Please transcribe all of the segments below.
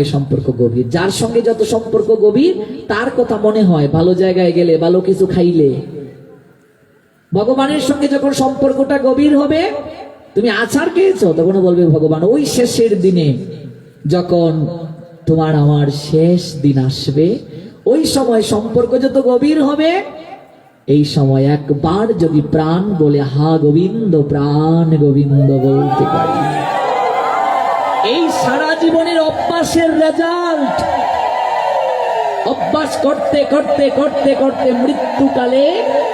সঙ্গে সম্পর্ক গভীর। যার সঙ্গে যত সম্পর্ক গভীর তার কথা মনে হয় ভালো জায়গায় গেলে, ভালো কিছু খাইলে। ভগবানের সঙ্গে যখন সম্পর্কটা গভীর হবে, তুমি আচার খেয়েছো, তখন বলবে ভগবান ওই শেষের দিনে যখন তোমার আমার শেষ দিন আসবে, ওই সময় সম্পর্ক যত গভীর হবে, এই সময় একবার যদি প্রাণ বলে হা গোবিন্দ, প্রাণ গোবিন্দ বলতে পারি, এই সারা জীবনের অভ্যাসের রেজাল্ট। অভ্যাস করতে করতে করতে করতে মৃত্যুকালে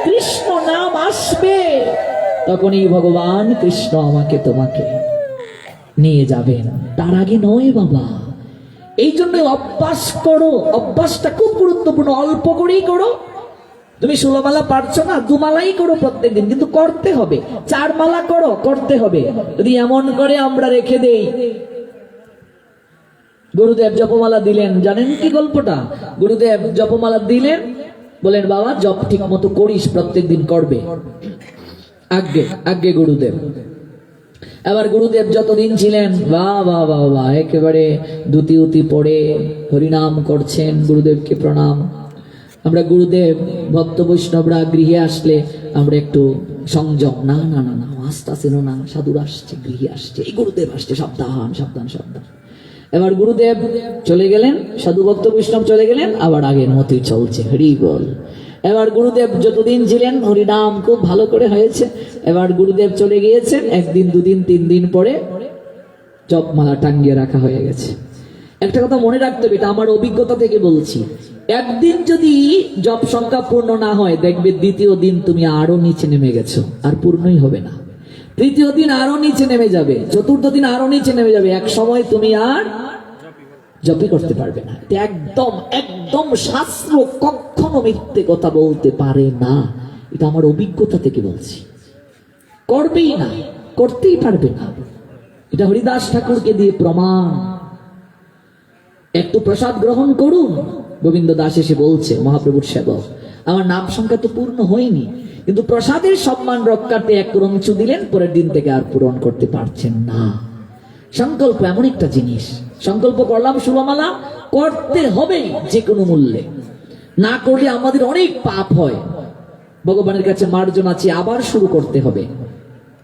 কৃষ্ণ নাম আসবে, তখনই ভগবান কৃষ্ণ আমাকে তোমাকে নিয়ে যাবেন, তার আগে নয় বাবা। এই জন্য অভ্যাস করো, অভ্যাসটা খুব গুরুত্বপূর্ণ। অল্প করেই করো। তুমি 16 মালা পারছো না, 2 মালাই করো প্রত্যেকদিন, কিন্তু করতে হবে। 4 মালা করো, করতে হবে। যদি এমন করে আমরা রেখে দেই, গুরুদেব জপমালা দিলেন, জানেন কি গল্পটা? গুরুদেব জপমালা দিলেন, বলেন বাবা জপ ঠিক মতো করিস, প্রত্যেকদিন করবে। আগে আগে গুরুদেব। এবার গুরুদেব যতদিন ছিলেন, বাহ বাহ বাহ বাহ, একেবারে দুতি উতি পড়ে হরিনাম করছেন, গুরুদেবকে প্রণাম। আমরা গুরুদেব ভক্ত বৈষ্ণবরা গৃহে আসলে আমরা একটু সংযম, না না না না, আস্তে আস্তে না, সাধুরা আসছে, গৃহে আসছে, এই গুরুদেব আসছে, সাবধান সাবধান সাবধান। এবার গুরুদেব চলে গেলেন, সাধু ভক্ত বৈষ্ণব চলে গেলেন, আবার আগের মতোই চলছে, হরি বল। এবার গুরুদেব যতদিন ছিলেন হরিনাম খুব ভালো করে হয়েছে। এবার গুরুদেব চলে গিয়েছেন, 1 দিন 2 দিন 3 দিন পরে জপমালা টাঙ্গিয়ে রাখা হয়ে গেছে। একটা কথা মনে রাখতে হবে, এটা আমার অভিজ্ঞতা থেকে বলছি, একদিন যদি জপ সংখ্যা পূর্ণ না হয়, দেখবে দ্বিতীয় দিন তুমি আরো নিচে নেমে গেছো, আর পূর্ণই হবে না। তৃতীয় দিন আরো নিচে নেমে যাবে, চতুর্থ দিন আরো নিচে নেমে যাবে, এক সময় তুমি আর জপই করতে পারবে না। একদম একদম শাস্ত্র কখনো মিথ্যে কথা বলতে পারে না, এটা আমার অভিজ্ঞতা থেকে বলছি। করবেই না, করতেই পারবে না, এটা হরিদাস ঠাকুরকে দিয়ে প্রমাণ। একটু প্রসাদ গ্রহণ করুন। গোবিন্দ দাস এসে বলছে, মহাপ্রভুর সেবক, আমার নাম সংখ্যা তো পূর্ণ হয়নি, কিন্তু প্রসাদের সম্মান রক্ষার্থে 1 ক্রঞ্চ দিলেন, পরের দিন থেকে আর পূরণ করতে পারছেন না। সংকল্প এমন একটা জিনিস, সংকল্প করলাম 16 মালা করতে হবে যে কোনো মূল্যে, না করলে আমাদের অনেক পাপ হয়, ভগবানের কাছে মার্জন আছে, আবার শুরু করতে হবে।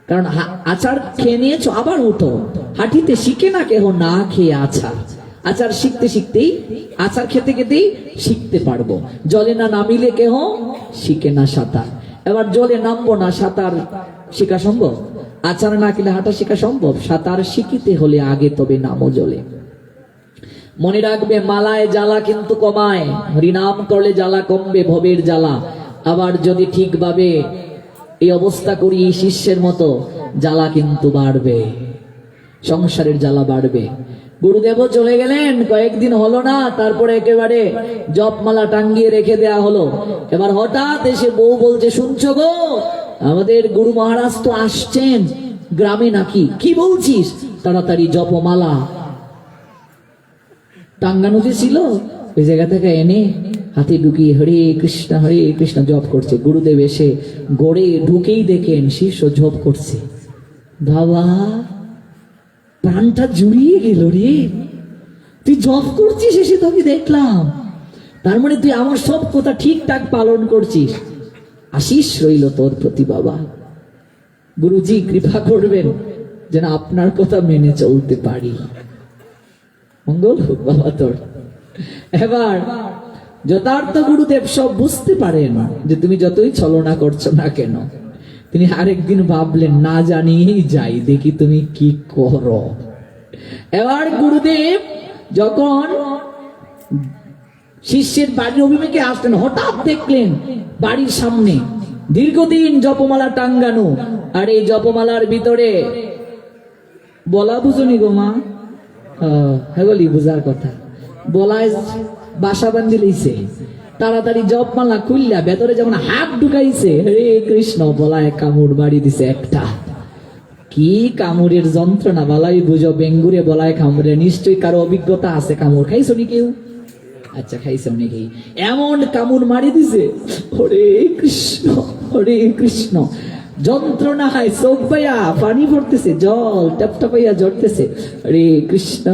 কারণ আচার খেয়ে নিয়েছো, আবার উঠো। হাঁটিতে শিখে না কেহ না খেয়ে আচার, আচার শিখতে শিখতেই, আচার খেতে খেতেই শিখতে পারবো। জলে না নামিলে কেহ শিখে না সাঁতার। এবার জলে নামবো না, সাঁতার শিখা সম্ভব? আচার না খেলে হাঁটা শিখা সম্ভব? সাঁতার শিখিতে হলে আগে তবে নামো জলে। মনে রাখবে, মালায় জ্বালা কিন্তু কমায়, হরিনাম করলে জ্বালা কমবে, ভবের জ্বালা। আবার যদি ঠিকভাবে এই অবস্থা করি শিষ্যের মতো, জ্বালা কিন্তু বাড়বে, সংসারের জ্বালা বাড়বে। গুরুদেবও চলে গেলেন, কয়েকদিন হলো না, তারপরে একেবারে জপমালা টাঙ্গিয়ে রেখে দেয়া হলো। এবার হঠাৎ এসে বউ বলছে, শুনছো গো, আমাদের গুরু মহারাজ তো আসছেন গ্রামে নাকি। কি বলছিস? তাড়াতাড়ি জপমালা টাঙ্গানো যে ছিল ওই জায়গা থেকে এনে হাতে ঢুকিয়ে হরে কৃষ্ণ জপ করছে। গুরুদেব এসে গড়ে ঢুকেই দেখেন শিষ্য জপ করছে। বাবা, প্রাণটা জুড়িয়ে গেল রে, তুই জপ করছিস এসে তো আমি দেখলাম, তার মানে তুই আমার সব কথা ঠিকঠাক পালন করছিস, আশিস রইল তোর প্রতি বাবা। গুরুজি কৃপা করবেন যেন আপনার কথা মেনে চলতে পারি। মঙ্গল হোক বাবা তোর। এবার যথার্থ গুরুদেব সব বুঝতে পারেন যে তুমি যতই ছলনা করছো না কেন। তিনি আরেকদিন ভাবলেন, না জানিয়েই যাই, দেখি তুমি কি করো। এবার গুরুদেব যখন শিষ্যের বাড়ির অভিমুখে আসলেন, হঠাৎ দেখলেন বাড়ির সামনে দীর্ঘদিন জপমালা টাঙ্গানো, আর এই জপমালার ভিতরে বলা বুঝুনি গো মা, হ্যাঁ বলি বুঝার কথা, বলায় বাসা বান্ধি লইছে, তাড়াতাড়ি জপমালা খুললা ভেতরে যেমন হাত ঢুকাইছে, হরে কৃষ্ণ বলায় কামড় বাড়ি দিছে একটা। কি কামড়ের যন্ত্রণা বলাই বুঝো, বেঙ্গুরে বলায় কামড়ে। নিশ্চয়ই কারো অভিজ্ঞতা আছে, কামড় খাইছো নি কেউ? আচ্ছা খাইছে অনেকেই। এমন কামড় মারি দিছে, হরে কৃষ্ণ হরে কৃষ্ণ। যন্ত্রণায় চোখ পাইয়া পানি পড়তেছে, জল টপটা পাইয়া ঝরতেছে। হরে কৃষ্ণ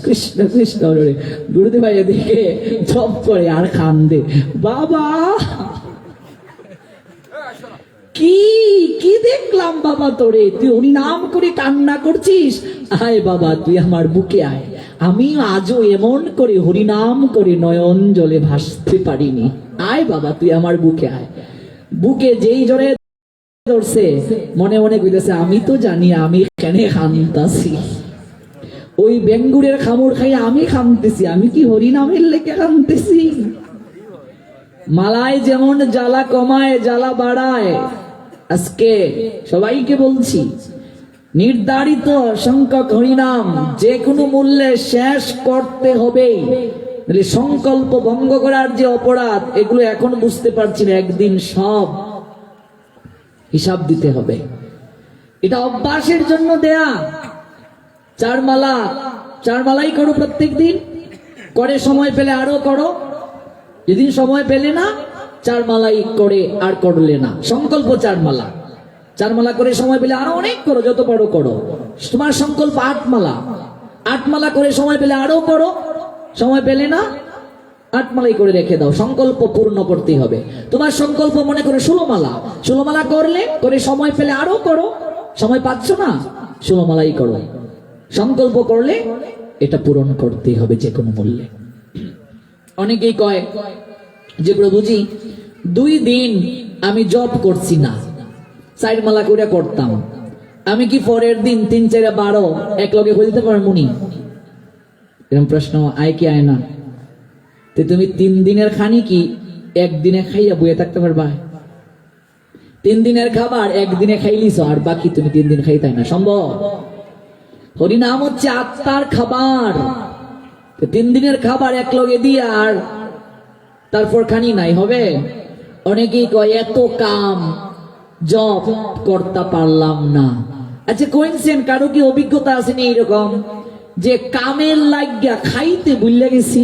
কৃষ্ণ কৃষ্ণ হরে। গুরুদেব ভাইয়া দেখে জপ করে আর কান্দে, বাবা কি কি দেখলাম বাবা তোরে, তুই হরি নাম করে কান্না করছিস, আয় বাবা তুই আমার বুকে আয়। আমি আজও এমন করে হরিনাম করে নয়ন জলে ভাসতে পারিনি, আয় বাবা তুই আমার বুকে আয়। বুকে যেই জোরে ধরছে মনে মনে কইতেছে, আমি তো জানি আমি কেন কান্দাছি, ওই বেঙ্গুরের খামড় খাই আমি কান্দতেছি, আমি কি হরিনামের লেগে কান্দতেছি? মালায় যেমন জ্বালা কমায় জ্বালা বাড়ায়, আজকে সবাইকে বলছি নির্ধারিত সংখ্যক হরিনাম যে কোনো মূল্যে শেষ করতে হবে। সংকল্প ভঙ্গ করার যে অপরাধ, এগুলো এখন বুঝতে পারছি না, একদিন সব হিসাব দিতে হবে। এটা অভ্যাসের জন্য দেয়া। চার মালাই করো প্রত্যেক দিন, করে সময় পেলে আরো করো, যেদিন সময় পেলে না চার মালাই করে আর করলে না। সংকল্প চার মালা করে সময় পেলে আরো অনেক করো, যত পারো করো। তোমার সংকল্প 8 মালা করে সময় পেলে আরো করো, সময় পেলে না 8 মালাই করে রেখে দাও। সংকল্প পূর্ণ করতে হবে। তোমার সংকল্প মনে করে 16 মালা করলে করে সময় পেলে আরো করো, সময় পাচ্ছ না 16 মালাই করো। সংকল্প করলে এটা পূরণ করতে হবে যে কোনো মূল্যে। অনেকেই কয় যে প্রভুজি 2 দিন আমি জব করছি না, 4 মালা করে করতাম, আমি কি পরের দিন 3, 4, 12 এক লগে হয়ে যেতে পারবো নি? এরকম প্রশ্ন আয় কি আয় না? তো তুমি 3 দিনের খানি কি একদিনে খাইয়া বইয়ে থাকতে পারবা? 3 দিনের খাবার একদিনে খাইলিছ আর বাকি তুমি 3 দিন খাইতে না, সম্ভব? হরিনাম হচ্ছে আত্মার খাবার। 3 দিনের খাবার এক লগে দিয়ে আর তারপর খানি নাই হবে? অনেকেই কয় এত কাম জব করতে পারলাম না। আচ্ছা কইছেন কারো কি অভিজ্ঞতা আছে না এইরকম যে কামের লাগিয়া খাইতে ভুলে গেছি?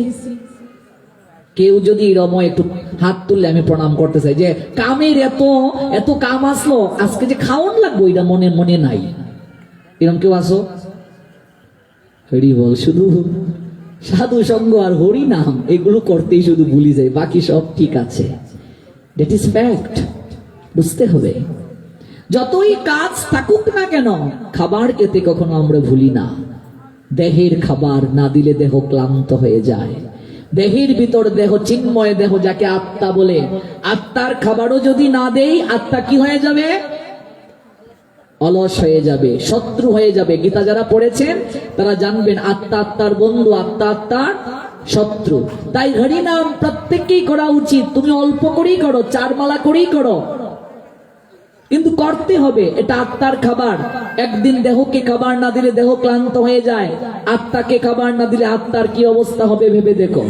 কেউ যদি এরকম একটু হাত তুললে আমি প্রণাম করতে চাই, যে কামের এত কাম আসলো, আজকে যে খাওয়ান লাগবো এটা মনে নাই। এরকম কেউ আসো? হরি বল, শুধু সাধু সঙ্গ আর হরি নাম এগুলো করতেই শুধু ভুলি যায়, বাকি সব ঠিক আছে। দ্যাট ইজ ফ্যাক্ট, বুঝতে হবে। যতই কাজ থাকুক না কেন খাবার খেতে কখনো আমরা ভুলি না। দেহের খাবার না দিলে দেহ ক্লান্ত হয়ে যায়। দেহের ভিতর দেহ চিন্ময় দেহ যাকে আত্মা বলে, আত্মার খাবারও যদি না দেই আত্মা কি হয়ে যাবে? অলস হয়ে যাবে, শত্রু হয়ে যাবে। গীতা যারা পড়েছেন তারা জানবেন আত্মা আত্মার বন্ধু, আত্মা আত্মার শত্রু। তাই হরিনাম প্রত্যেককেই করা উচিত। তুমি অল্প করেই করো, 4 মালা করেই করো, কিন্তু করতে হবে। এটা আত্মার খাবার। একদিন দেহকে খাবার না দিলে দেহ ক্লান্ত হয়ে যায়, আত্মাকে খাবার না দিলে আত্মার কি অবস্থা হবে ভেবে দেখো।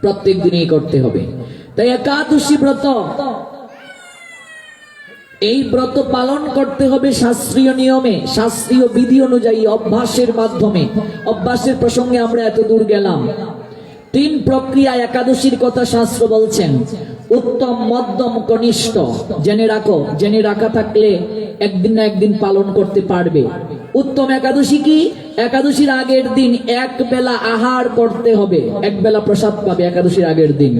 প্রত্যেক দিনই করতে হবে। তাই একাদশী ব্রত, এই ব্রত পালন করতে হবে শাস্ত্রীয় নিয়মে, শাস্ত্রীয় বিধি অনুযায়ী, অভ্যাসের মাধ্যমে। অভ্যাসের প্রসঙ্গে আমরা এত দূর গেলাম। 3 প্রক্রিয়া একাদশীর কথা শাস্ত্র বলছেন, উত্তম, মধ্যম, কনিষ্ঠ। জেনে রাখা থাকলে একদিন না একদিন পালন করতে পারবে। উত্তম একাদশী কি? একাদশীর আগের দিন 1 বেলা আহার করতে হবে, 1 বেলা প্রসাদ পাবে একাদশীর আগের দিন।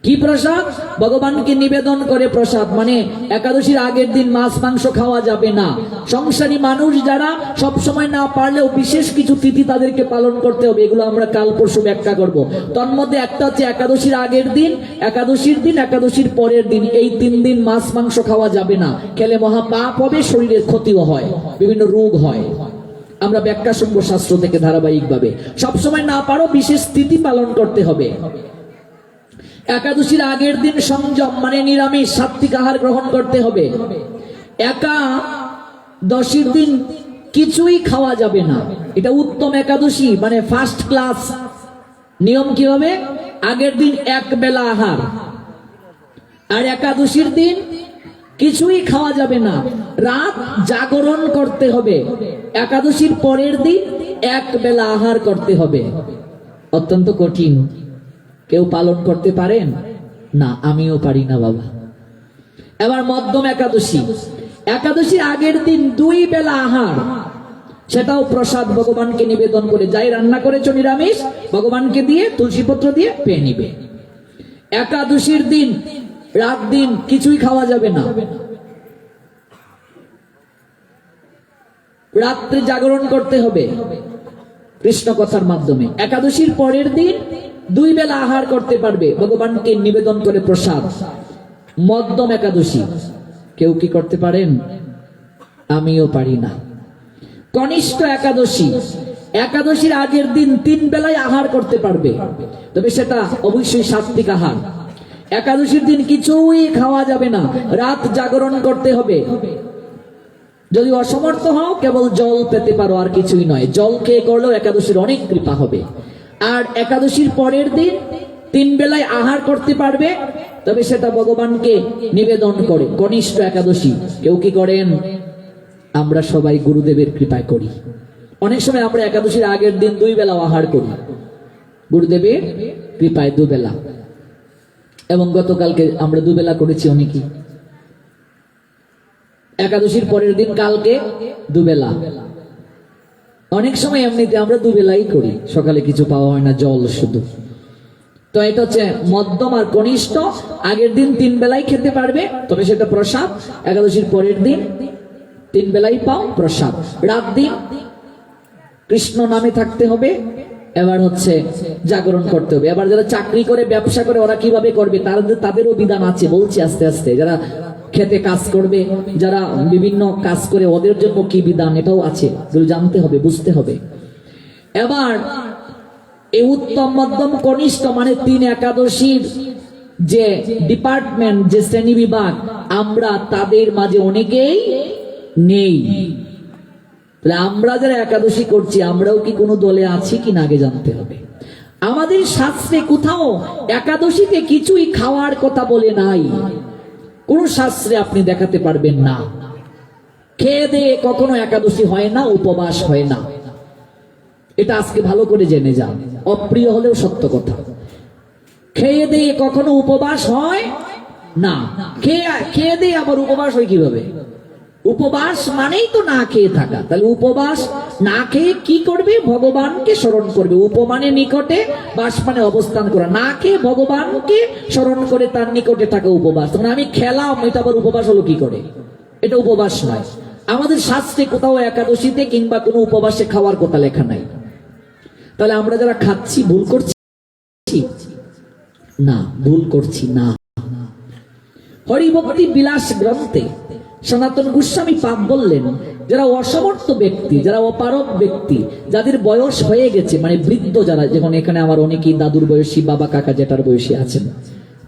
কি প্রসাদ? ভগবানকে নিবেদন করে প্রসাদ। মানে একাদশীর আগের দিন মাছ মাংস খাওয়া যাবে না। সংসারী মানুষ যারা সব সময় না পারলেও বিশেষ কিছু তিথি তাদেরকে পালন করতে হবে। এগুলো আমরা কাল পরশু ব্যাখ্যা করব। তন্মধ্যে একটা হচ্ছে একাদশীর আগের দিন, একাদশীর দিন, একাদশীর পরের দিন। এই 3 দিন মাছ মাংস খাওয়া যাবে না। খেলে মহা পাপ হবে, শরীরের ক্ষতিও হয়, বিভিন্ন রোগ হয়। আমরা ব্যাখ্যা শুনবো শাস্ত্র থেকে ধারাবাহিকভাবে। সবসময় না পারো, বিশেষ তিথি পালন করতে হবে। একাদশীর আগের দিন সংযম, মানে নিরামিষ, সাত্বিক আহার গ্রহণ করতে হবে। একাদশীর দিন কিছুই খাওয়া যাবে না। এটা উত্তম একাদশী, মানে ফার্স্ট ক্লাস নিয়ম। কি হবে? আগের দিন 1 বেলা আহার, আর একাদশীর দিন কিছুই খাওয়া যাবে না। রাত জাগরণ করতে হবে। একাদশীর পরের দিন 1 বেলা আহার করতে হবে। অত্যন্ত কঠিন। কেউ পালন করতে পারেন না? আমিও পারি না বাবা। এবার মধ্যম একাদশী, একাদশীর আগের দিন 2 বেলা আহার, সেটাও প্রসাদ ভগবানকে নিবেদন করে, যাই রান্না করেছো নিরামিষ ভগবানকে দিয়ে তুলসীপত্র দিয়ে পেয়ে নিবে। একাদশীর দিন রাত দিন কিছুই খাওয়া যাবে না, রাত্রে জাগরণ করতে হবে কৃষ্ণ কথার মাধ্যমে। একাদশীর পরের দিন 2 বেলা আহার করতে পারবে, ভগবানকে নিবেদন করে প্রসাদ। মধ্যম একাদশী কেউ কি করতে পারেন? আমিও পারি না। কনিষ্ঠ একাদশী, একাদশীর আগের দিন 3 বেলায় আহার করতে পারবে, তবে সেটা অবশ্যই সাত্বিক আহার। একাদশীর দিন কিছুই খাওয়া যাবে না, রাত জাগরণ করতে হবে। যদি অসমর্থ হও কেবল জল পেতে পারো, আর কিছুই নয়। জল খেয়ে করলেও একাদশীর অনেক কৃপা হবে। আর একাদশীর পরের দিন 3 বেলায় আহার করতে পারবে, তবে সেটা ভগবানকে নিবেদন করে। কনিষ্ঠ একাদশী কেউ কি করেন? আমরা সবাই গুরুদেবের কৃপায় করি। অনেক সময় আমরা একাদশীর আগের দিন 2 বেলা আহার করি, গুরুদেবের কৃপায় 2 বেলা। এবং গতকালকে আমরা 2 বেলা করেছি অনেকেই। একাদশীর পরের দিন কালকে 2 বেলা। অনেক সময় এমনিতে আমরা 2 বেলাই করি, সকালে কিছু পাওয়া হয় না, জল শুধু। তো এটা হচ্ছে মধ্যম আর কনিষ্ঠ। আগের দিন 3 বেলাই খেতে পারবে, তবে সেটা প্রসাদ। একাদশীর পরের দিন 3 বেলাই পাও প্রসাদ। রাত দিন কৃষ্ণ নামে থাকতে হবে। এবার হচ্ছে জাগরণ করতে হবে। এবার যারা চাকরি করে ব্যবসা করে ওরা কিভাবে করবে তাদেরও বিধান আছে, বলছি আস্তে আস্তে। যারা খেতে কাজ করবে, যারা বিভিন্ন কাজ করে, ওদের জন্য কি বিধান এটাও আছে, জানতে হবে, বুঝতে হবে। এবার এই উত্তম মধ্যম কনিষ্ঠ মানে 3 একাদশীর যে ডিপার্টমেন্ট, যে শ্রেণী বিভাগ, আমরা তাদের মাঝে অনেকেই নেই। আমরা যারা একাদশী করছি আমরাও কি কোনো দলে আছি কিনা আগে জানতে হবে। আমাদের শাস্ত্রে কোথাও একাদশীতে কিছুই খাওয়ার কথা বলে নাই, কোন শাস্ত্রে আপনি দেখাতে পারবেন না। খেয়ে দিয়ে কখনো একাদশী হয় না, উপবাস হয় না। এটা আজকে ভালো করে জেনে যান, অপ্রিয় হলেও সত্য কথা। খেয়ে দিয়ে কখনো উপবাস হয় না। খেয়ে দিয়ে আবার উপবাস হয় কিভাবে? উপবাস মানেই তো না খেয়ে থাকা। তাহলে উপবাস না খেয়ে কি করবে? ভগবানকে স্মরণ করবে। উপমানের নিকটে, বাস মানে অবস্থান করা। না খেয়ে ভগবানকে স্মরণ করে তার নিকটে থাকা উপবাস। তখন আমি খেলাম, এটা আবার উপবাস হলো কি করে? এটা উপবাস নয়। আমাদের শাস্ত্রে কোথাও একাদশীতে কিংবা কোনো উপবাসে খাওয়ার কথা লেখা নাই। তাহলে আমরা যারা খাচ্ছি ভুল করছি না? ভুল করছি না। হরিভক্তি বিলাস গ্রন্থে সনাতন গোস্বামী পাপ বললেন, যারা অসমর্থ ব্যক্তি, যারা অপারগ ব্যক্তি, যাদের বয়স হয়ে গেছে, মানে বৃদ্ধ যারা, যেমন এখানে আমার অনেকেই দাদুর বয়সী, বাবা কাকা জেঠার বয়সী আছেন,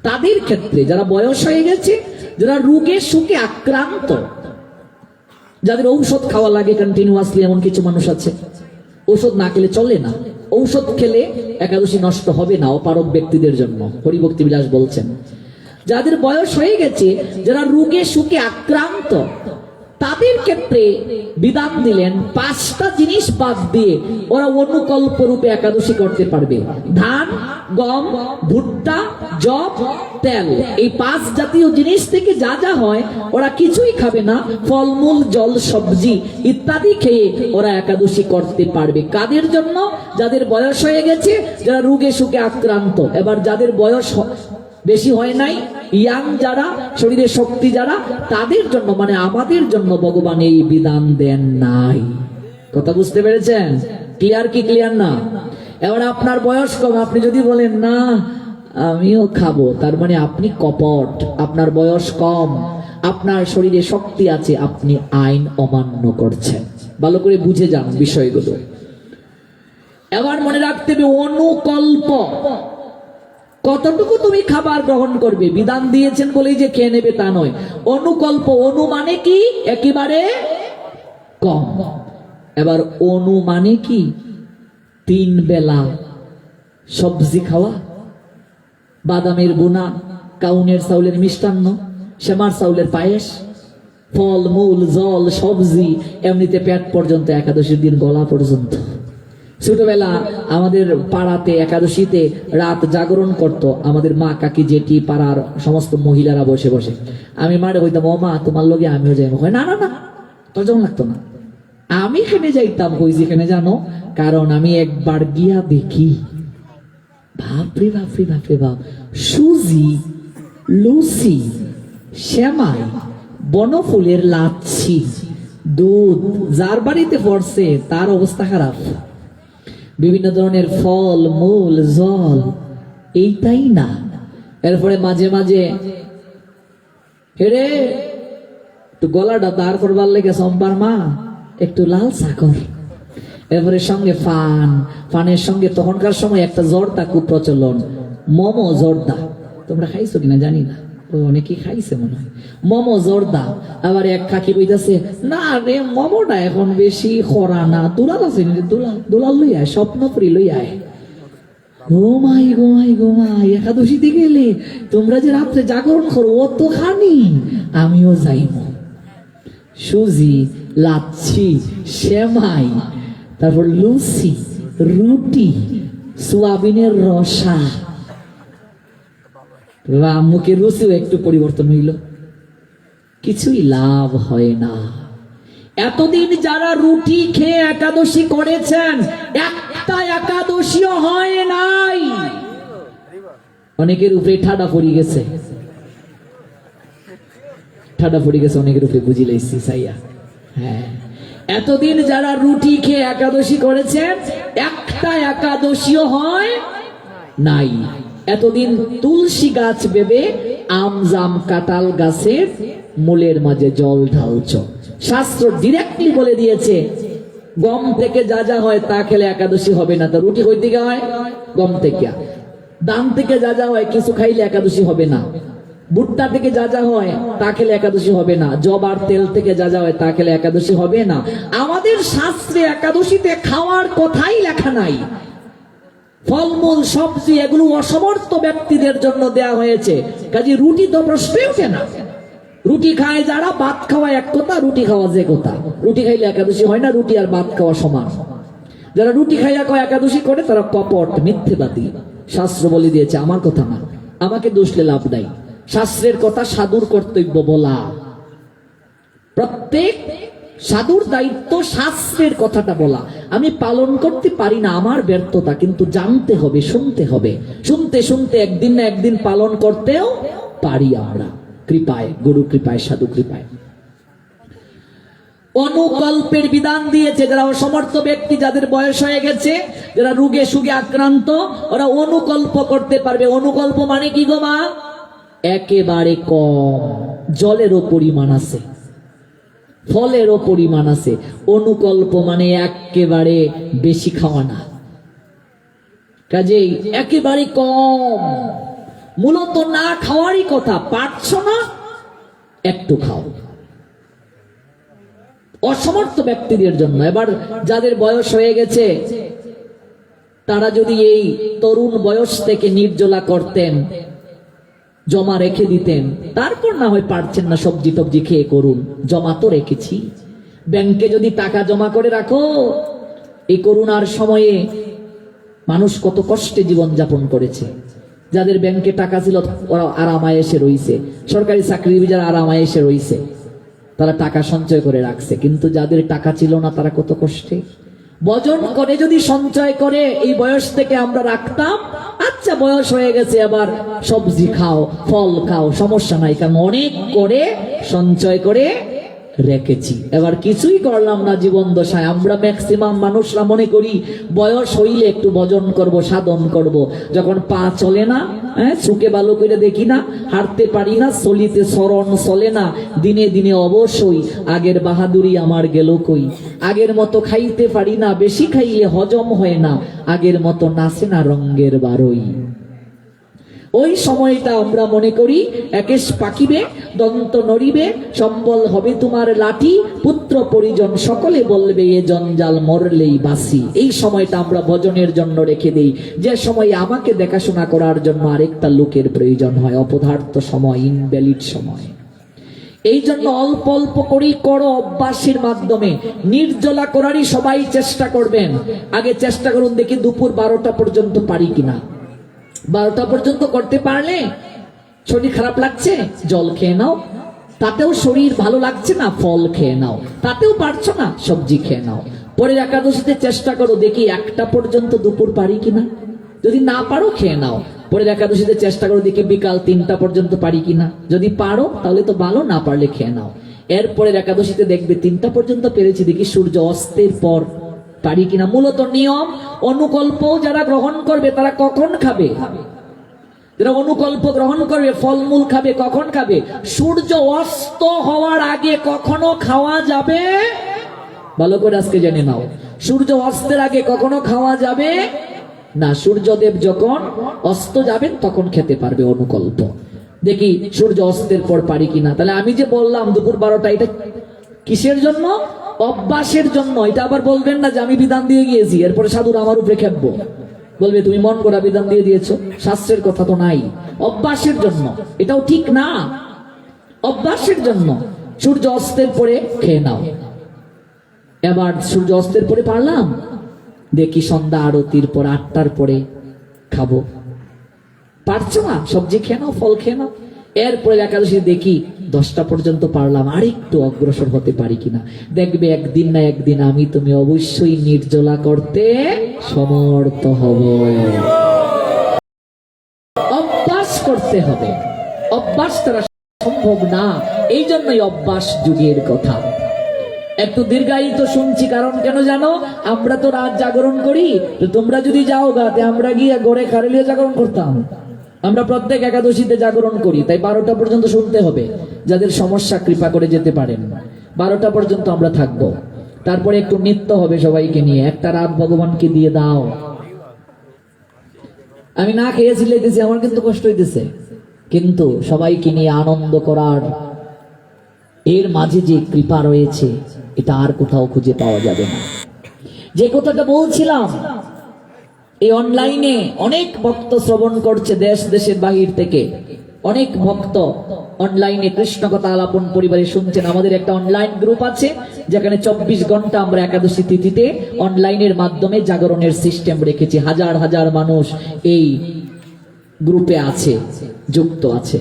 তাদের ক্ষেত্রে যারা বয়স হয়ে গেছে, যারা রোগে সুখে আক্রান্ত, যাদের ঔষধ খাওয়া লাগে কন্টিনিউয়াসলি, এমন কিছু মানুষ আছে ঔষধ না খেলে চলে না। ঔষধ খেলে একাদশী নষ্ট হবে না, অপারগ ব্যক্তিদের জন্য হরিভক্তি বিলাস বলছেন। যাদের বয়স হয়ে গেছে, যারা রোগে সুখে আক্রান্ত, তাদের ক্ষেত্রে বিধান দিলেন 5টা জিনিস বাদ দিয়ে ওরা অনুকল্প রূপে একাদশী করতে পারবে। ধান, গম, ভুট্টা, যব, তেল, এই 5 জাতীয় জিনিস থেকে যা যা হয় ওরা কিছুই খাবে না। ফলমূল, জল, সবজি ইত্যাদি খেয়ে ওরা একাদশী করতে পারবে। কাদের জন্য? যাদের বয়স হয়ে গেছে, যারা রোগে সুখে আক্রান্ত। এবার যাদের বয়স বেশি হয় নাই, ইয়াং যারা, শরীরে শক্তি যারা, তাদের জন্য, মানে আমাদের জন্য ভগবান এই বিধান দেন নাই। কথা বুঝতে পেরেছেন? ক্লিয়ার কি ক্লিয়ার না? এবার আপনার বয়স কম, আপনি যদি বলেন না আমিও খাবো, তার মানে আপনি কপট। আপনার বয়স কম, আপনার শরীরে শক্তি আছে, আপনি আইন অমান্য করছেন। ভালো করে বুঝে যান বিষয়গুলো। এবার মনে রাখতে হবে অনুকল্প। কতটুকু তুমি খাবার গ্রহণ করবে? বিধান দিয়েছেন বলেই যে খেয়ে নেবে তা নয়। অনুকল্প, অনু মানে কি? একেবারে কম। এবার অনু মানে কি? 3 বেলা সবজি খাওয়া, বাদামের বোনা, কাউনের চাউলের মিষ্টান্ন, শ্যামার চাউলের পায়েস, ফল মূল, জল, সবজি, এমনিতে পেট পর্যন্ত, একাদশীর দিন গলা পর্যন্ত। ছোটবেলা আমাদের পাড়াতে একাদশীতে রাত জাগরণ করত আমাদের মা, কাকি, জেঠি, পাড়ার সমস্ত মহিলারা বসে বসে। আমি মারে কইতাম, ও মা তোমার লগে আমিও যাইব। না না না, তোর যেমন লাগতো না, আমি এখানে যাইতাম। কই যেখানে জানো? কারণ আমি একবার গিয়া দেখি, বাপরে বাপরে বাপরে বাপ, সুজি, লুচি, সেমাই, বনফুলের লাচ্ছি, দুধ, যার বাড়িতে পড়ছে তার অবস্থা খারাপ। বিভিন্ন ধরনের ফল মূল, জল, এইটাই না। এরপরে মাঝে মাঝে হেরে একটু গলাটা দাঁড় করবার লেগে সম্পার মা একটু লাল সাকর, এরপরে সঙ্গে ফানের সঙ্গে তখনকার সময় একটা জর্দা খুব প্রচলন, মোমো জর্দা। তোমরা খাইছো কিনা জানি না, অনেকেই খাইছে মনে হয় মোমো জর্দা। আবার এক কাকি কইতাছে, না রে মোমোটা এখন বেশি খরা না, দুলাল আছে, দুলাল লই আয়, স্বপ্নপুরি লই আয়। ঘুমাই ঘুমাই ঘুমাই, একাদশীতে গেলে তোমরা যে রাত্রে জাগরণ করো অত খানি, আমিও যাইব। সুজি, লাচ্ছি, সেমাই, তারপর লুচি, রুটি, সোয়াবিনের রসা। মুখের রুচিও একটু পরিবর্তন হইল, কিছুই লাভ হয় না। এতদিন যারা রুটি খেয়ে একাদশী করেছেন, একটা একাদশীও হয় নাই। অনেকের উপরে ঠাডা পড়ে গেছে, অনেকের উপরে বুঝি লাইছি সাইয়া। হ্যাঁ, এতদিন যারা রুটি খেয়ে একাদশী করেছেন, একটা একাদশীও হয় নাই। এতদিন তুলসী গাছ বেবে আম জাম কাঁঠাল গাছের মূলের মাঝে জল ঢালছ। শাস্ত্র ডিরেক্টলি বলে দিয়েছে, গম থেকে যা যা হয় তা খেলে একাদশী হবে না। তা রুটি কই থেকে হয়? গম থেকে। ধান থেকে যা যা হয় কিছু খাইলে একাদশী হবে না। ভুট্টা থেকে যা যা হয় তা খেলে একাদশী হবে না। জবার তেল থেকে যা যা হয় তা খেলে একাদশী হবে না। আমাদের শাস্ত্রে একাদশীতে খাওয়ার কথাই লেখা নাই। ফলমূল, সবজি এগুলো অসমর্থ ব্যক্তিদের জন্য দেয়া হয়েছে। কাজে রুটি তো প্রশ্নই ওঠে না। রুটি খায় যারা, ভাত খাওয়া এক কথা, রুটি খাওয়া যে কথা। রুটি খাইলে একাদশী হয় না, রুটি আর ভাত খাওয়া সমান। যারা রুটি খাইয়া কয় একাদশী করে তারা কপট, মিথ্যেবাদী। শাস্ত্র বলে দিয়েছে, আমার কথা না, আমাকে দোষলে লাভ নাই। শাস্ত্রের কথা সাধুর কর্তব্য বলা। প্রত্যেক সাধুর দায়িত্ব শাস্ত্রের কথাটা বলা। আমি পালন করতে পারি না, আমার ব্যর্থতা, কিন্তু জানতে হবে, শুনতে হবে। শুনতে শুনতে একদিন না একদিন পালন করতেও পারি আমরা, কৃপায়, গুরু কৃপায়, সাধু কৃপায়। অনুকল্পের বিধান দিয়েছে। যারা অসমর্থ ব্যক্তি, যাদের বয়স হয়ে গেছে, যারা রোগে সুগে আক্রান্ত, ওরা অনুকল্প করতে পারবে। অনুকল্প মানে কি গো মা? একেবারে কম, জলেরও পরিমাণ আছে, ফলেরও পরিমাণ আছে। অনুকল্প মানে একেবারে বেশি খাওয়া না, কাজেই একেবারে কম। মূলত না খাওয়ারই কথা, পারছ না একটু খাও। অসমর্থ ব্যক্তিদের জন্য। এবার যাদের বয়স হয়ে গেছে তারা যদি এই তরুণ বয়স থেকে নির্জলা করতেন, জমা রেখে দিতেন, তারপর না হয় পারছেন না সবজি টবজি খেয়ে করুন, জমা তো রেখেছি। ব্যাংকে যদি টাকা জমা করে রাখো, এই করোনার সময়ে মানুষ কত কষ্টে জীবন যাপন করেছে। যাদের ব্যাংকে টাকা ছিল ওরা আরামায় এসে রইছে, সরকারি চাকরিজীবী যারা আরামায় এসে রইছে, তারা টাকা সঞ্চয় করে রাখছে। কিন্তু যাদের টাকা ছিল না তারা কত কষ্টে। বজন করে যদি সঞ্চয় করে এই বয়স থেকে আমরা রাখতাম, আচ্ছা বয়স হয়ে গেছে আবার সবজি খাও, ফল খাও, সমস্যা নাই, কারণ অনেক করে সঞ্চয় করে রেখেছি। এবার কিছুই করলাম না জীবন দশায়। আমরা ম্যাক্সিমাম মানুষরা মনে করি বয়স হইলে একটু ভজন করব, সাধন করব। যখন পা চলে না, চুকে ভালো করে দেখি না, হাঁটতে পারি না, চলিতে চরণ চলে না, দিনে দিনে অবশ্যই আগের বাহাদুরি আমার গেল কই। আগের মতো খাইতে পারি না, বেশি খাইলে হজম হয় না, আগের মতো নাচে না রঙ্গের বারই। ওই সময়টা আমরা মনে করি একেশ পাকিবে, দন্ত নড়িবে, সম্বল হবে তোমার লাঠি, পুত্র পরিজন সকলে বলবে এ জঞ্জাল মরলেই বাসি। এই সময়টা আমরা ভজনের জন্য রেখে দেই, যে সময় আমাকে দেখাশোনা করার জন্য আরেকটা লোকের প্রয়োজন হয়। অপদার্থ সময়, ইনভ্যালিড সময়। এই জন্য অল্প অল্প করেই করো, অভ্যাসের মাধ্যমে। নির্জলা করারই সবাই চেষ্টা করবেন। আগে চেষ্টা করুন দেখি দুপুর 12টা পর্যন্ত পারি কিনা। 12টা পর্যন্ত করতে পারলে শরীর খারাপ লাগছে, জল খেয়ে নাও। তাতেও শরীর ভালো লাগছে না, ফল খেয়ে নাও। তাতেও পারছো না, সবজি খেয়ে নাও। পরের একাদশীতে চেষ্টা করো দেখি 1টা পর্যন্ত দুপুর পারি কিনা। যদি না পারো খেয়ে নাও। পরের একাদশীতে চেষ্টা করো দেখি বিকাল 3টা পর্যন্ত পারি কিনা। যদি পারো তাহলে তো ভালো, না পারলে খেয়ে নাও। এরপরের একাদশীতে দেখবে 3টা পর্যন্ত পেরেছি, দেখি সূর্য অস্তের পর পারি কিনা। মূলত নিয়ম অনুকল্প যারা গ্রহণ করবে তারা কখন খাবে? যারা অনুকল্প গ্রহণ করবে, ফলমূল খাবে, কখন খাবে? সূর্য অস্ত হওয়ার আগে কখনো খাওয়া যাবে, ভালো করে আজকে জেনে নাও, সূর্য অস্তের আগে কখনো খাওয়া যাবে না। সূর্যদেব যখন অস্ত যাবেন তখন খেতে পারবে অনুকল্প। দেখি সূর্য অস্তের পর পারি কিনা। তাহলে আমি যে বললাম দুপুর 12টা, এটা কিসের জন্য? অভ্যাসের জন্য। এটা আবার বলবেন না যে আমি বিধান দিয়ে গিয়েছি এরপরে সাধুরা আমার উপরে খেপবো, বলবে তুমি মন করা বিধান দিয়ে দিয়েছো, শাস্ত্রের কথা তো নাই। অভ্যাসের জন্য, এটাও ঠিক না। অভ্যাসের জন্য সূর্য অস্তের পরে খেয়ে নাও। এবার সূর্য অস্তের পরে পারলাম, দেখি সন্ধ্যা আরতির পর 8টার পরে খাবো। পারছো না, সবজি খেয়ে নাও, ফল খেয়ে নাও। এরপরে একাদশী দেখি 10টা পর্যন্ত পারলাম, আরেকটু অগ্রসর হতে পারি কিনা। দেখবে একদিন না একদিন আমি তুমি অবশ্যই নির্জলা করতে সমর্থ হব। অভ্যাস করতে হবে, অভ্যাস তারা সম্ভব না। এই জন্যই অভ্যাস যুগের কথা। একটু দীর্ঘায়িত শুনছি, কারণ কেন জানো? আমরা তো রাত জাগরণ করি, তো তোমরা যদি যাও গাতে, আমরা গিয়ে গড়ে খারেলিয়ে জাগরণ করতাম। আমরা প্রত্যেক একাদশীতে জাগরণ করি, তাই 12টা পর্যন্ত শুনতে হবে। যাদের সমস্যা কৃপা করে যেতে পারেন, 12টা পর্যন্ত আমরা থাকবো। তারপরে একটু নৃত্য হবে সবাইকে নিয়ে, একটা রাত ভগবানকে দিয়ে দাও। আমি না খেয়ে চিল্লাইতেছি, আমার কিন্তু কষ্ট হইতেছে, কিন্তু সবাইকে নিয়ে আনন্দ করার এর মাঝে যে কৃপা রয়েছে এটা আর কোথাও খুঁজে পাওয়া যাবে না। যে কথাটা বলছিলাম, এই অনলাইনে অনেক ভক্ত শ্রবণ করছে, দেশ দেশের বাহির থেকে অনেক ভক্ত অনলাইনে কৃষ্ণ কথা আলাপন পরিবারে শুনছেন। আমাদের একটা অনলাইন গ্রুপ আছে যেখানে 24 ঘন্টা আমরা একাদশী তিথিতে অনলাইনের মাধ্যমে জাগরণের সিস্টেম রেখেছি। হাজার হাজার মানুষ এই গ্রুপে আছে, যুক্ত আছে।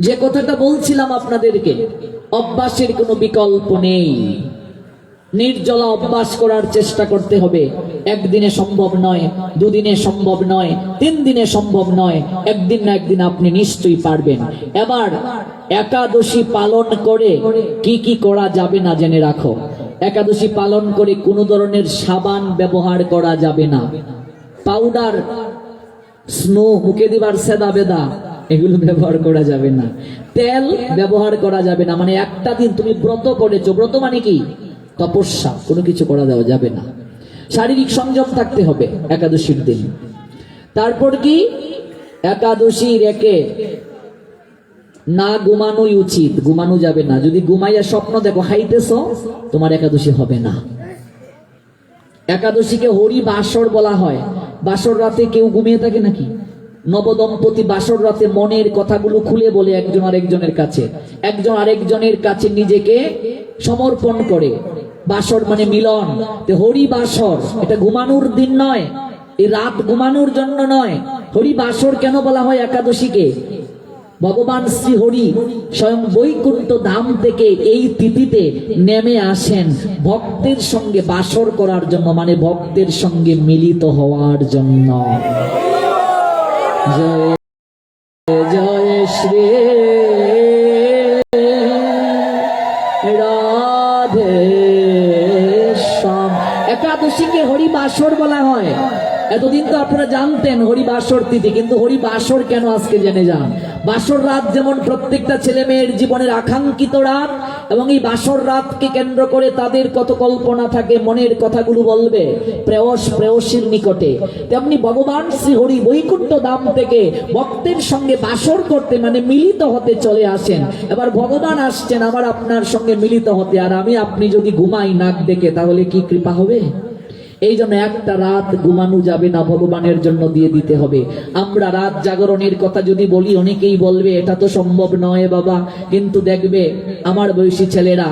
যে কথাটা বলছিলাম আপনাদেরকে, অভ্যাসের কোনো বিকল্প নেই। নির্জলা অভ্যাস করার চেষ্টা করতে হবে। একদিনে সম্ভব নয়, দুদিনে সম্ভব নয়, 3 দিনে সম্ভব নয়, একদিন না একদিন আপনি নিশ্চয়ই পারবেন। এবার একাদশী পালন করে কি কি করা যাবে না জেনে রাখো। একাদশী পালন করে কোনো ধরনের সাবান ব্যবহার করা যাবে না। পাউডার, স্নো, মুখে দিবার সেদা বেদা, এগুলো ব্যবহার করা যাবে না। তেল ব্যবহার করা যাবে না। মানে একটা দিন তুমি ব্রত করেছো, ব্রত মানে কি? তপস্যা, কোনো কিছু করা দেওয়া যাবে না। শারীরিক সংযম থাকতে হবে একাদশীর দিন। তারপর কি? একাদশী রেখে না ঘুমানোই উচিত, ঘুমানো যাবে না। যদি ঘুমাইয়া স্বপ্ন দেখো খাইতেছ, তোমার একাদশী হবে না। একাদশীকে হরি বাসর বলা হয়। বাসর রাতে কেউ ঘুমিয়ে থাকে নাকি? নবদম্পতি বাসর রাতে মনের কথাগুলো খুলে বলে একজন আরেকজনের কাছে, একজন আরেকজনের কাছে নিজেকে সমর্পণ করে। বাসর মানে মিলন। হরি বাসর, এটা ঘুমানোর দিন নয়, এই রাত ঘুমানোর জন্য নয়। হরি বাসর কেন বলা হয় একাদশীকে? ভগবান শ্রী হরি স্বয়ং বৈকুণ্ঠ ধাম থেকে এই তিথিতে নেমে আসেন ভক্তের সঙ্গে বাসর করার জন্য, মানে ভক্তের সঙ্গে মিলিত হওয়ার জন্য। জয় জয় শ্রী রাধে শ্যাম। একাদশীকে হরি বাসর বলা হয়। এতদিন তো আপনারা জানতেন হরি বাসর তিথি, কিন্তু হরি বাসর কেন আজকে জেনে যান। বাসর রাত যেমন প্রত্যেকটা ছেলে মেয়ের জীবনের আকাঙ্ক্ষিত রাত, এবং এই বাসর রাতকে কেন্দ্র করে তাদের কত কল্পনা থাকে, মনের কথাগুলো বলবে প্রেয়স প্রেয়সীর নিকটে, তেমনি ভগবান শ্রী হরি বৈকুণ্ঠ ধাম থেকে ভক্তের সঙ্গে বাসর করতে, মানে মিলিত হতে চলে আসেন। এবার ভগবান আসছেন আমার আপনার সঙ্গে মিলিত হতে, আর আমি আপনি যদি ঘুমাই নাক ডেকে, তাহলে কি কৃপা হবে? এই জন্য একটা রাত ঘুমানো যাবে না, ভগবানের জন্য দিয়ে দিতে হবে। আমরা রাত জাগরণের কথা যদি বলি, অনেকেই বলবে এটা তো সম্ভব নয় বাবা, কিন্তু দেখবে আমার বয়সী ছেলেরা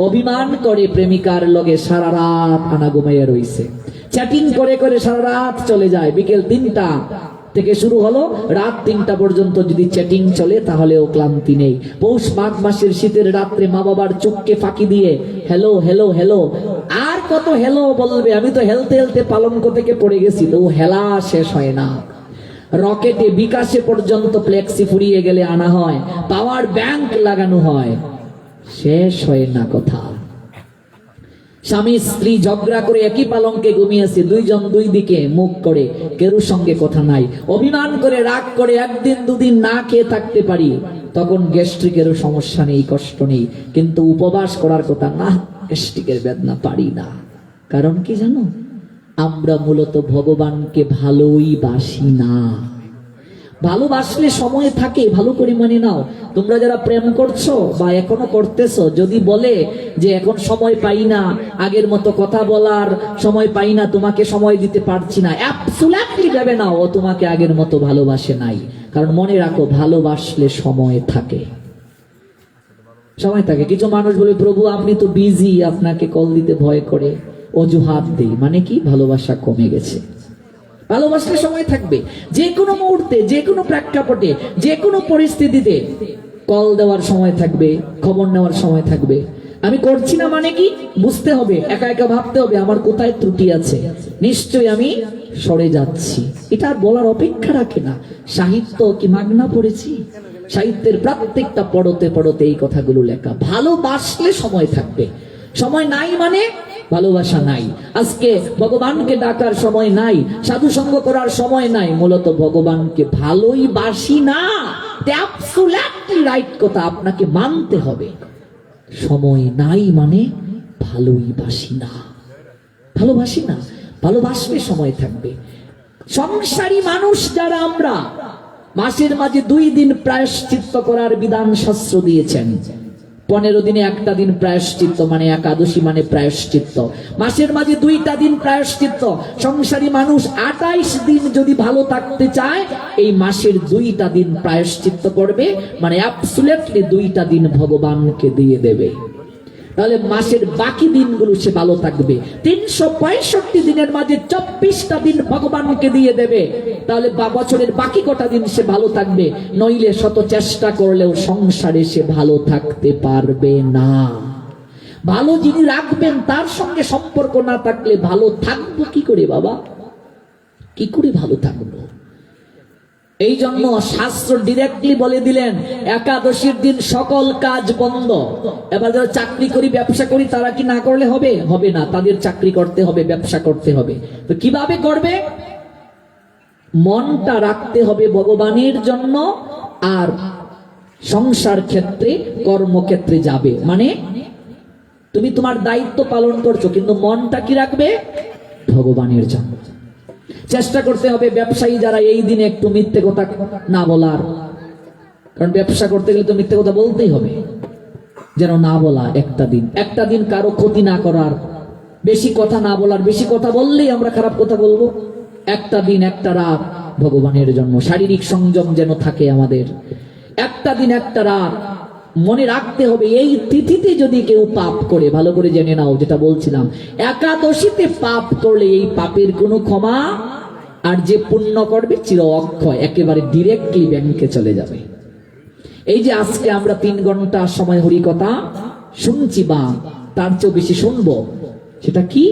অভিমান করে প্রেমিকার লগে সারা রাত আনা ঘুমাইয়া রইছে, চ্যাটিং করে করে সারা রাত চলে যায়। বিকেল 3টা থেকে শুরু হলো, রাত 3টা পর্যন্ত যদি চ্যাটিং চলে তাহলেও ক্লান্তি নেই। পৌষ মাঘ মাসের শীতের রাত্রে মা বাবার চোখকে ফাঁকি দিয়ে হ্যালো হ্যালো হ্যালো, আর কত হ্যালো বলবে, আমি তো হেলতে হেলতে পালঙ্ক থেকে পড়ে গেছি, তো হেলা শেষ হয় না। রকেটে বিকাশে পর্যন্ত ফ্লেক্সি ফুরিয়ে গেলে আনা হয়, পাওয়ার ব্যাংক লাগানো হয়, শেষ হয় না কথা। স্বামী স্ত্রী ঝগড়া করে একই পালঙ্কে ঘুমিয়েছে, দুইজন দুই দিকে মুখ করে, কেরুর সঙ্গে কথা নাই, অভিমান করে রাগ করে একদিন দুদিন না খেয়ে থাকতে পারি, তখন গ্যাস্ট্রিকেরও সমস্যা নেই, কষ্ট নেই, কিন্তু উপবাস করার কথা না, গ্যাস্ট্রিকের বেদনা পারি না। কারণ কি জানো, আমরা মূলত ভগবানকে ভালোই বাসি না। ভালোবাসলে সময় থাকে, ভালো করে মানে নাও। তোমরা যারা প্রেম করছো বা এখনো করতেছো, যদি বলে যে এখন সময় পাই না, আগের মতো কথা বলার সময় পাই না, তোমাকে সময় দিতে পারছি না, অ্যাবসলিউটলি ভেবে নাও ও তোমাকে আগের মতো ভালোবাসে নাই। কারণ মনে রাখো, ভালোবাসলে সময় থাকে, সময় থাকে। কিছু মানুষ বলে প্রভু আপনি তো বিজি, আপনাকে কল দিতে ভয় করে, অজুহাত দেই, মানে কি ভালোবাসা কমে গেছে। ভালোবাসলে সময় থাকবে, যে কোনো মুহূর্তে, যে কোনো প্রেক্ষাপটে, যে কোনো পরিস্থিতিতে কল দেওয়ার সময় থাকবে, খবর নেওয়ার সময় থাকবে। আমি করছি না মানে কি বুঝতে হবে, একা একা ভাবতে হবে আমার কোথায় ত্রুটি আছে, নিশ্চয়ই আমি সরে যাচ্ছি। এটা আর বলার অপেক্ষা রাখে না। সাহিত্য কি মাগনা পড়েছি? সাহিত্যের প্রত্যেকটা পড়তে পড়তে এই কথাগুলো লেখা। ভালোবাসলে সময় থাকবে, সময় নাই মানে ভালোবাসা নাই। আজকে ভগবানকে ডাকার সময় নাই, সাধু সঙ্গ করার সময় নাই, মূলত ভগবানকে ভালোই বাসি না। অ্যাবসলিউটলি রাইট কথা, আপনাকে মানতে হবে। সময় নাই মানে ভালোই বাসি না, ভালোবাসি না। ভালোবাসলে সময় থাকবে। সংসারী মানুষ যারা আমরা, মাসের মাঝে 2 দিন প্রায়শ্চিত্ত করার বিধান শাস্ত্র দিয়েছেন। 15 দিনে একটা দিন প্রায়শ্চিত্ত, মানে একাদশী মানে প্রায়শ্চিত্ত। মাসের মাঝে 2টা দিন প্রায়শ্চিত্ত। সংসারী মানুষ 28 দিন যদি ভালো থাকতে চায়, এই মাসের 2টা দিন প্রায়শ্চিত্ত করবে, মানে অ্যাবসলিউটলি 2টা দিন ভগবানকে দিয়ে দেবে। তাহলে মাসের বাকি দিনগুলো সে ভালো থাকবে। 365 দিনের মাঝে 24টা দিন ভগবানকে দিয়ে দেবে, তাহলে বছরের বাকি কটা দিন সে ভালো থাকবে। নইলে শত চেষ্টা করলেও সংসারে সে ভালো থাকতে পারবে না। ভালো যিনি রাখবেন তার সঙ্গে সম্পর্ক না থাকলে ভালো থাকবো কি করে বাবা? কি করে ভালো থাকবো? এই জন্য শাস্ত্র ডিরেক্টলি বলে দিলেন, একাদশীর দিন সকল কাজ বন্ধ। এবার যারা চাকরি করি, ব্যবসা করি, তারা কি না করলে হবে? হবে না। তাদের চাকরি করতে হবে, ব্যবসা করতে হবে। তো কিভাবে করবে? মনটা রাখতে হবে ভগবানের জন্য, আর সংসার ক্ষেত্রে, কর্মক্ষেত্রে যাবে। মানে তুমি তোমার দায়িত্ব পালন করছো, কিন্তু মনটা কি রাখবে? ভগবানের জন্য। চেষ্টা করতে হবে ব্যবসায়ী যারা, এই দিনে একটু মিথ্যে কথা না বলার। কারণ ব্যবসা করতে গেলে তো মিথ্যে কথা বলতেই হবে, যেন না বলা। একটা দিন কারো ক্ষতি না করার, বেশি কথা না বলার। বেশি কথা বললেই আমরা খারাপ কথা বলবো। একটা দিন একটা রাত ভগবানের জন্য, শারীরিক সংযম যেন থাকে আমাদের। একটা দিন একটা রাত মনে রাখতে হবে। এই তিথিতে যদি কেউ পাপ করে, ভালো করে জেনে নাও, যেটা বলছিলাম, একাদশীতে পাপ করলে এই পাপের কোনো ক্ষমা, আর যে পুণ্য করবে চির অক্ষয়, একেবারে ডিরেক্টলি ব্যাংকে চলে যাবে। এই যে আজকে আমরা 3 ঘন্টা সময় হরি কথা শুনছি, বা তার চেয়েও বেশি শুনবো, সেটা কি?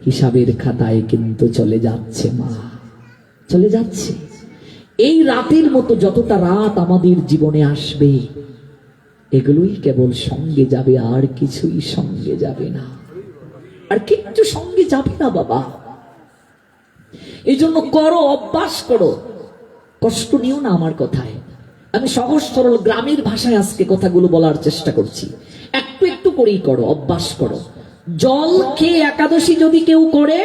হিসাবের খাতায় কিন্তু চলে যাচ্ছে মা, চলে যাচ্ছে। এই রাতের মতো যতটা রাত আমাদের জীবনে আসবে, এগুলোই কেবল সঙ্গে যাবে, আর কিছুই সঙ্গে যাবে না। আর কিচ্ছু সঙ্গে যাবে না বাবা। এই জন্য করো, অভ্যাস করো, কষ্ট নিও না আমার কথায়। আমি সহজ সরল গ্রামের ভাষায় আজকে কথাগুলো বলার চেষ্টা করছি। একটু একটু করেই করো, অভ্যাস করো। জল খেয়ে একাদশী যদি কেউ করে,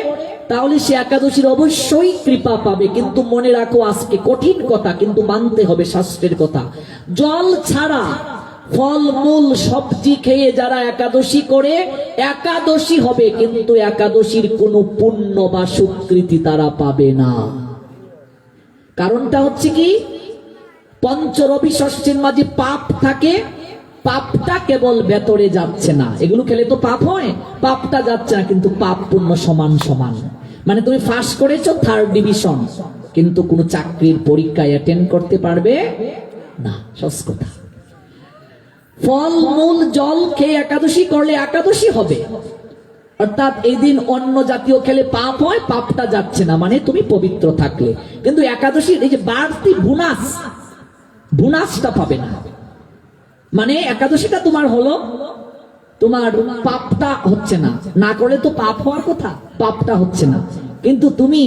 তাহলে সে একাদশীর অবশ্যই কৃপা পাবে। কিন্তু মনে রাখো, আজকে কঠিন কথা, কিন্তু মানতে হবে শাস্ত্রের কথা, জল ছাড়া ফল মূল সবজি খেয়ে যারা একাদশী করে একাদশী হবে, কিন্তু একাদশীর কোনো পুণ্য বা স্বীকৃতি তারা পাবে না। কারণটা হচ্ছে কি, পঞ্চরবি ষষ্ঠীর মাঝে পাপ থাকে, পাপটা কেবল ভেতরে যাচ্ছে না। এগুলো খেলে তো পাপ হয়, পাপটা যাচ্ছে না, কিন্তু পাপ পুণ্য সমান সমান। মানে তুমি ফার্স্ট করেছো 3rd ডিভিশন, কিন্তু কোনো চাকরির পরীক্ষায় অ্যাটেন্ড করতে পারবে না। সহজ কথা। ফল মূল জল খেয়ে একাদশী করলে একাদশী হবে, অর্থাৎ এই দিন অন্য জাতীয় খেলে পাপ হয়, পাপটা যাচ্ছে না, মানে তুমি পবিত্র থাকলে। কিন্তু একাদশীর এই যে বাড়তি বোনাসটা পাবে না। মানে একাদশীটা তোমার হলো, তোমার পাপটা হচ্ছে না, না করলে তো পাপ হওয়ার কথা, পাপটা হচ্ছে না, কিন্তু তুমি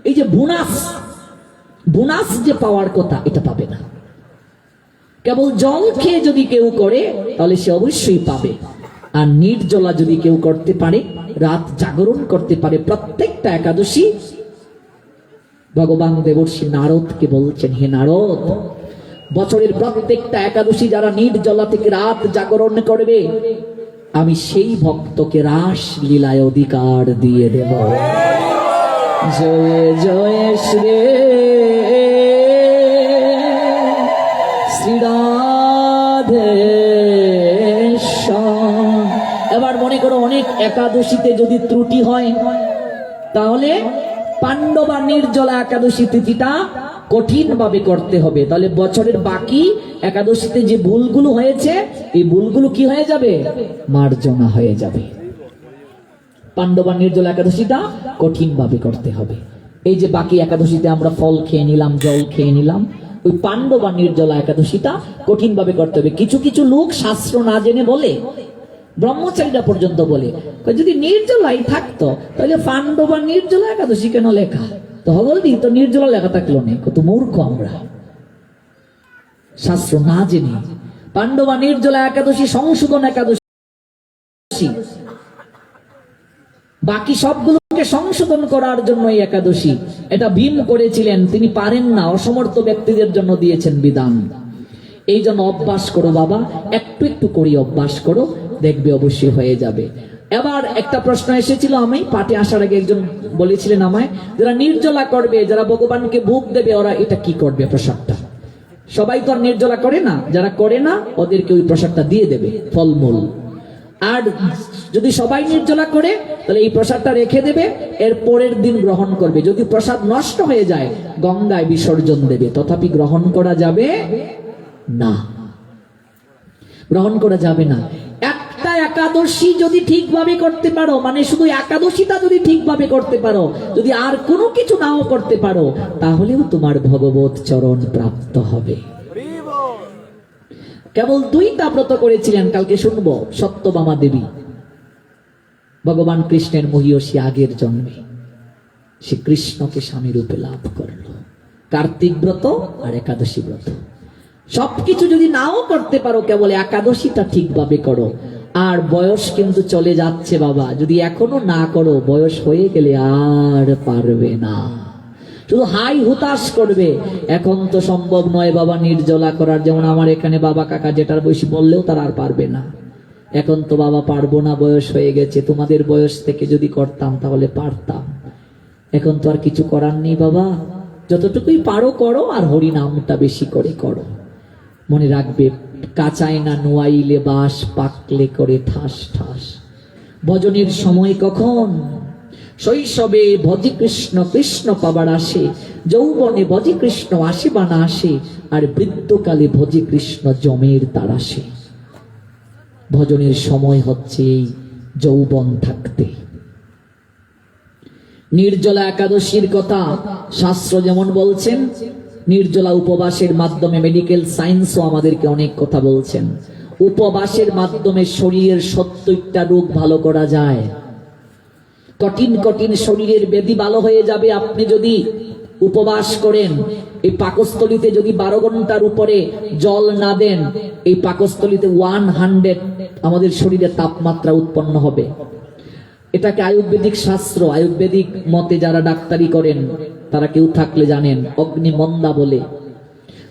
এই যে বোনাস যে পাওয়ার কথা, এটা পাবে না। কেবল জল খেয়ে যদি কেউ করে তাহলে সে অবশ্যই পাবে। আর নির্জলা যদি কেউ করতে পারে, রাত জাগরণ করতে পারে প্রত্যেকটা একাদশী, ভগবান দেবর্ষি নারদকে বলছেন, হে নারদ, বছরের প্রত্যেকটা একাদশী যারা নির্জলা থেকে রাত জাগরণ করবে, আমি সেই ভক্তকে রাস লীলায় অধিকার দিয়ে দেব। জয় জয় শ্রী শ্রীরাধে। এবার মনে করো অনেক একাদশীতে যদি ত্রুটি হয়, তাহলে পাণ্ডবা নির্জলা একাদশী তিথিটা কঠিন ভাবে করতে হবে। তাহলে বছরের বাকি একাদশীতে যে ভুলগুলো হয়েছে, এই ভুলগুলো কি হয়ে যাবে? মার্জনা হয়ে যাবে। পাণ্ডবা নির্জলা একাদশীটা কঠিন ভাবে করতে হবে। এই যে বাকি একাদশীতে আমরা ফল খেয়ে নিলাম, জল খেয়ে নিলাম, ওই পাণ্ডবা নির্জলা একাদশীটা কঠিন ভাবে করতে হবে। কিছু কিছু লোক শাস্ত্র না জেনে বলে, ব্রহ্মচারীরা পর্যন্ত বলে, যদি নির্জলাই থাকতো তাহলে পাণ্ডবা নির্জলা একাদশী কেন লেখা? তো হগলদি তো নির্জলা লেখা থাকলো না। কত মূর্খ আমরা, শাস্ত্র না জেনে। পাণ্ডবা নির্জলা একাদশী সংশোধন একাদশী, বাকি সবগুলোকে সংশোধন করার জন্য এই একাদশী। এটা ভীম করেছিলেন, তিনি পারেন না, অসমর্থ ব্যক্তিদের জন্য দিয়েছেন বিধান। এই জন্য অভ্যাস করো বাবা, একটু একটু করি অভ্যাস করো, দেখবে অবশ্যই হয়ে যাবে। এবার একটা প্রশ্ন এসেছিল, আমি পাঠে আসার আগে একজন বলেছিলেন আমায়, যারা নির্জলা করবে, যারা ভগবানকে ভোগ দেবে, ওরা এটা কি করবে? প্রসাদটা সবাই তো আর নির্জলা করে না, যারা করে না ওদেরকে ওই প্রসাদটা দিয়ে দেবে, ফলমূল। আর যদি সবাই নির্জলা করে তাহলে এই প্রসাদটা রেখে দেবে, এর পরের দিন গ্রহণ করবে। যদি প্রসাদ নষ্ট হয়ে যায় গঙ্গায় বিসর্জন দেবে, তথাপি গ্রহণ করা যাবে না, গ্রহণ করা যাবে না। একটা একাদশী যদি ঠিকভাবে করতে পারো, মানে শুধু একাদশীটা যদি ঠিকভাবে করতে পারো, যদি আর কোনো কিছু নাও করতে পারো, তাহলেও তোমার ভগবত চরণ প্রাপ্ত হবে। কেবল 2টা ব্রত করেছিলেন, কালকে শুনবো, সত্যভামা দেবী। ভগবান কৃষ্ণের মহিষী আগের জন্মে সে কৃষ্ণকে স্বামী রূপে লাভ করলো। কার্তিক ব্রত আর একাদশী ব্রত। সবকিছু যদি নাও করতে পারো, কেবল একাদশীটা ঠিকভাবে করো। আর বয়স কিন্তু চলে যাচ্ছে বাবা, যদি এখনো না করো, বয়স হয়ে গেলে আর পারবে না, শুধু হাই হুতাশ করবে। এখন তো সম্ভব নয় বাবা নির্জলা করার, যেমন আমার এখানে বাবা কাকা যেটার বয়সী বললেও তারা আর পারবে না। এখন তো বাবা পারবো না, বয়স হয়ে গেছে। তোমাদের বয়স থেকে যদি করতাম তাহলে পারতাম, এখন তো আর কিছু করার নেই বাবা। যতটুকুই পারো করো, আর হরি নামটা বেশি করে করো। মনে রাখবে, কাঁচায় না নোয়াইলে বাস, পাকলে করে ঠাস ঠাস। ভজনের সময় কখন? শৈশবে ভজি কৃষ্ণ, কৃষ্ণ পাবার আসে, যৌবনে ভজি কৃষ্ণ আসে বা না আসে, আর বৃদ্ধকালে ভজি কৃষ্ণ জমের তার আসে। ভজনের সময় হচ্ছে এই যৌবন থাকতে। নির্জলা একাদশীর কথা শাস্ত্র যেমন বলছেন, নির্জলা উপবাসের মাধ্যমে মেডিকেল সায়েন্সও আমাদেরকে অনেক কথা বলছেন। উপবাসের মাধ্যমে শরীরের 70টা রোগ ভালো করা যায়। কঠিন কঠিন শরীরের ব্যাধি ভালো হয়ে যাবে আপনি যদি উপবাস করেন। এই পাকস্থলীতে যদি 12 ঘন্টার উপরে জল না দেন, এই পাকস্থলীতে 100 আমাদের শরীরে তাপমাত্রা উৎপন্ন হবে। এটাকে আয়ুর্বেদিক শাস্ত্র, আয়ুর্বেদিক মতে যারা ডাক্তারি করেন তারা কেউ থাকলে জানেন, অগ্নিমন্দা বলে।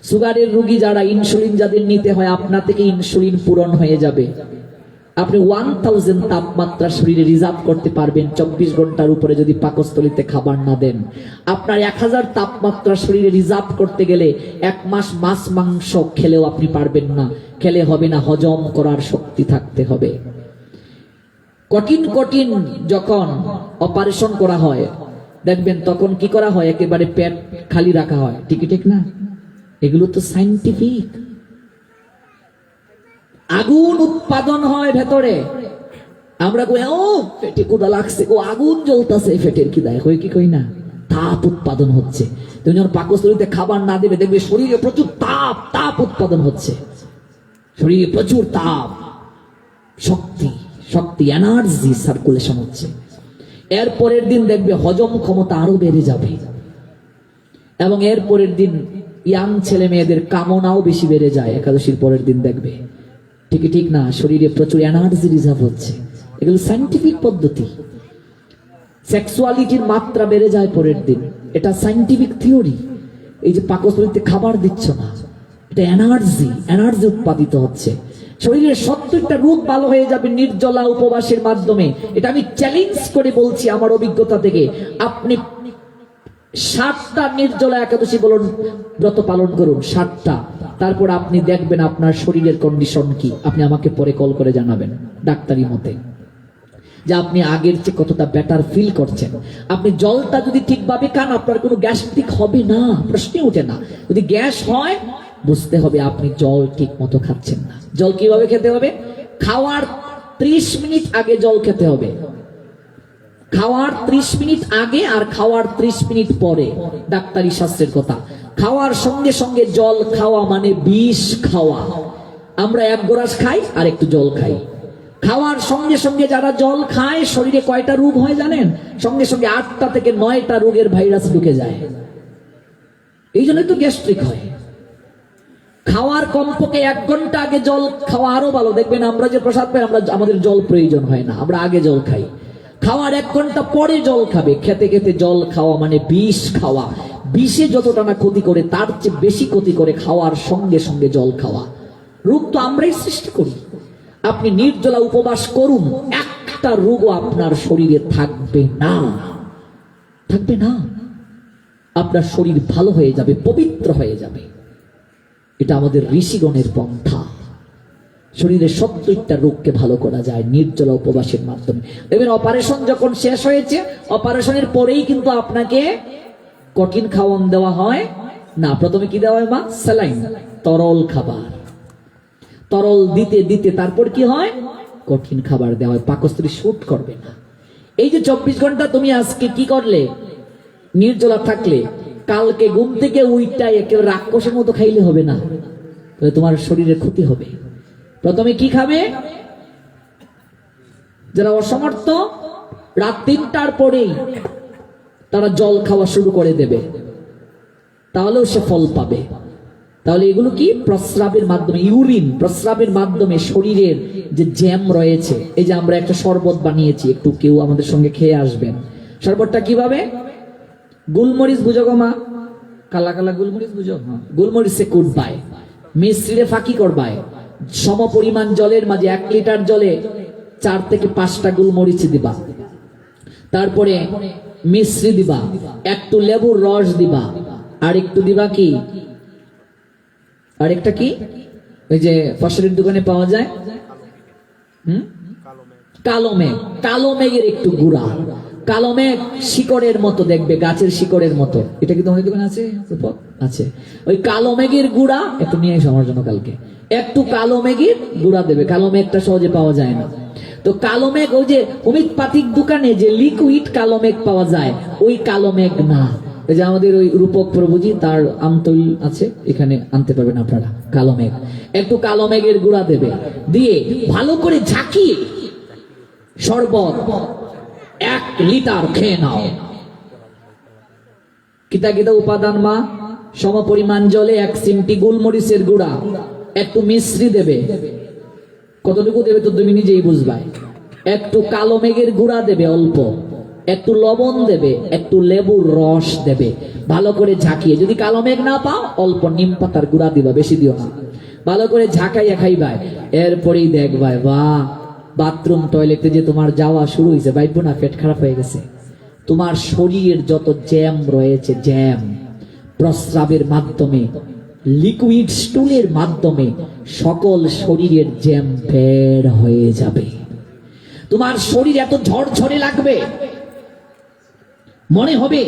সুগারের রোগী যারা, ইনসুলিন যাদের নিতে হয়, আপনা থেকে ইনসুলিন পূরণ হয়ে যাবে। আপনি 1000 তাপমাত্রা শরীরে রিজার্ভ করতে পারবেন 24 ঘন্টার উপরে যদি পাকস্থলীতে খাবার না দেন। আপনার 1000 তাপমাত্রা শরীরে রিজার্ভ করতে গেলে 1 মাস মাছ মাংস খেলেও আপনি পারবেন না, খেলে হবে না, হজম করার শক্তি থাকতে হবে। কঠিন কঠিন যখন অপারেশন করা হয় দেখবেন তখন কি করা হয়, একেবারে পেট খালি রাখা হয়, ঠিক না? এগুলো তো সায়েন্টিফিক। আগুন উৎপাদন হয় ভেতরে, আমরা কই ও পেটে কুদা লাগছে, ও আগুন জ্বলতেছে, পেটের কি দায় কই, কি কই না, তাপ উৎপাদন হচ্ছে। তুমি যখন পাকস্থলীতে খাবার না দেবে দেখবে শরীরে প্রচুর তাপ উৎপাদন হচ্ছে, শরীরে প্রচুর তাপ, শক্তি এনার্জি সার্কুলেশন হচ্ছে। এর পরের দিন দেখবে হজম ক্ষমতা আরো বেড়ে যাবে, এবং এর পরের দিন ইয়াং ছেলে মেয়েদের কামনাও বেশি বেড়ে যায়। একাদশীর পরের দিন দেখবে ঠিক না, শরীরে প্রচুর এনার্জি রিজার্ভ হচ্ছে। এগুলো সায়েন্টিফিক পদ্ধতি। সেক্সুয়ালিটির মাত্রা বেড়ে যায় পরের দিন, এটা সায়েন্টিফিক থিওরি। এই যে পাকস্থলীতে খাবার দিচ্ছ না, এটা এনার্জি উৎপাদিত হচ্ছে। শরীরের 70টা রোগ ভালো হয়ে যাবে নির্জলা উপবাসের মাধ্যমে। এটা আমি চ্যালেঞ্জ করে বলছি আমার অভিজ্ঞতা থেকে। আপনি 7টা নির্জলা একাদশী বলুন ব্রত পালন করুন, 7টা, তারপর আপনি দেখবেন আপনার শরীরের কন্ডিশন কি। আপনি আমাকে পরে কল করে জানাবেন ডাক্তারি মতে যে আপনি আগের চেয়ে কতটা বেটার ফিল করছেন। আপনি জলটা যদি ঠিকভাবে খান আপনার কোনো গ্যাস্ট্রিক হবে না, প্রশ্নই ওঠে না। যদি গ্যাস হয় বুঝতে হবে আপনি জল ঠিক মতো খাচ্ছেন না। জল কিভাবে খেতে হবে? খাওয়ার 30 মিনিট আগে জল খেতে হবে, খাওয়ার 30 মিনিট আগে আর খাওয়ার 30 মিনিট পরে। ডাক্তারি শাস্ত্রের কথা। খাওয়ার সঙ্গে সঙ্গে জল খাওয়া মানে বিষ খাওয়া। আমরা 1 গ্লাস খাই আর একটু জল খাই। খাওয়ার সঙ্গে সঙ্গে যারা জল খায় শরীরে কয়টা রোগ হয় জানেন? সঙ্গে সঙ্গে 8টা থেকে 9টা রোগের ভাইরাস ঢুকে যায়। এই জন্য তো গ্যাস্ট্রিক হয়। খাওয়ার কমপক্ষে 1 ঘন্টা আগে জল খাওয়া আরো ভালো। দেখবেন আমরা যে প্রসাদ পাই আমাদের জল প্রয়োজন হয় না, আমরা আগে জল খাই। খাওয়ার 1 ঘন্টা পরে জল খাবে। খেতে খেতে জল খাওয়া মানে বিষ খাওয়া। বিষে যতটা না ক্ষতি করে তার চেয়ে বেশি ক্ষতি করে খাওয়ার সঙ্গে সঙ্গে জল খাওয়া। রোগ তো আমরাই সৃষ্টি করি। আপনি নির্জলা উপবাস করুন, একটা রোগও আপনার শরীরে থাকবে না। আপনার শরীর ভালো হয়ে যাবে, পবিত্র হয়ে যাবে। এটা আমাদের ঋষিগণের পন্থা। শরীরের 70টা রোগকে ভালো করা যায় নির্জলা উপবাসের মাধ্যমে। দেখবেন অপারেশন যখন শেষ হয়েছে, অপারেশনের পরেই কিন্তু আপনাকে কঠিন খাওয়ান দেওয়া হয় না। প্রথমে কি দেওয়া হয় মা? স্যালাইন, তরল খাবার। তরল দিতে দিতে তারপর কি হয়? কঠিন খাবার দেওয়া হয়। পাকস্থলী শুট করবে না। এই যে 24 ঘন্টা তুমি আজকে কি করলে? নির্জলা থাকলে কালকে ঘুম থেকে উইটাই একেবারে রাক্ষসের মতো খাইলে হবে না, তোমার শরীরের ক্ষতি হবে। প্রথমে কি খাবে? যারা অসমর্থ রাত 3টার পরেই তারা জল খাওয়া শুরু করে দেবে, তাহলেও সে ফল পাবে। তাহলে এগুলো কি? প্রস্রাবের মাধ্যমে, ইউরিন প্রস্রাবের মাধ্যমে শরীরের যে জ্যাম রয়েছে। এই যে আমরা একটা শরবত বানিয়েছি, একটু কেউ আমাদের সঙ্গে খেয়ে আসবেন। শরবতটা কিভাবে? গোলমরিচ বুঝো গো মা? কালা কালা গোলমরিচ বুঝো? গোলমরিচে কুটবায়, মিশ্রিরে ফাঁকি করবায়, সম পরিমাণ জলের মাঝে 1 লিটার জলে 4 থেকে 5টা গোলমরিচ দিবা, তারপরে মিশ্রি দিবা, একটু লেবুর রস দিবা, আর একটু দিবা কি, আরেকটা কি, ওই যে ফসলের দোকানে পাওয়া যায় কালো মেঘ। কালো মেঘের একটু গুঁড়া, কালো মেঘ শিকড়ের মতো, দেখবে গাছের শিকড়ের মতো। এটা কি তোমাদের দোকানে আছে? আছে। ওই কালো মেঘের গুঁড়া একটু নিয়ে এসো আমার জন্য কালকে। একটু কালো মেঘের গুঁড়া দেবে। কালো মেঘটা সহজে পাওয়া যায় না। তো কালো মেঘ ওই যে হোমিওপ্যাথিক দোকানে যে লিকুইড কালো মেঘ পাওয়া যায়, ওই কালো মেঘ না। এই যে আমাদের ওই রূপক প্রভুজি, তার আমতল আছে, এখানে আনতে পারবেন আপনারা। কালো মেঘ, একটু কালো মেঘের গুঁড়া দেবে, দিয়ে ভালো করে ঝাঁকিয়ে শরবত 1 লিটার খেয়ে নাও। কিতা কিতা উপাদান মা? সম পরিমাণ জলে 1 চিমটি গোলমরিচের গুঁড়া, একটু মিশ্রি দেবে। কতটুকু দেবে তো তুমি নিজেই বুঝবাই। একটু কালো মেঘের গুঁড়া দেবে অল্প, একটু লবণ দেবে, একটু লেবুর রস দেবে। ভালো করে ঝাঁকিয়ে, যদি কালো মেঘ না পাও অল্প নিম পাতার গুঁড়া দিবা, বেশি দিও না, ভালো করে ঝাঁকাইয়া খাইবাই। এরপরেই দেখবাই বাহ, বাথরুম টয়লেটে যে তোমার যাওয়া শুরু হয়েছে, বাইব না পেট খারাপ হয়ে গেছে। তোমার শরীরের যত জ্যাম রয়েছে, জ্যাম প্রস্রাবের মাধ্যমে, লিকুইড স্টুলের মাধ্যমে সকল শরীরের জ্যাম বের হয়ে যাবে। তোমার শরীর এত ঝরঝরে লাগবে, মনে হবে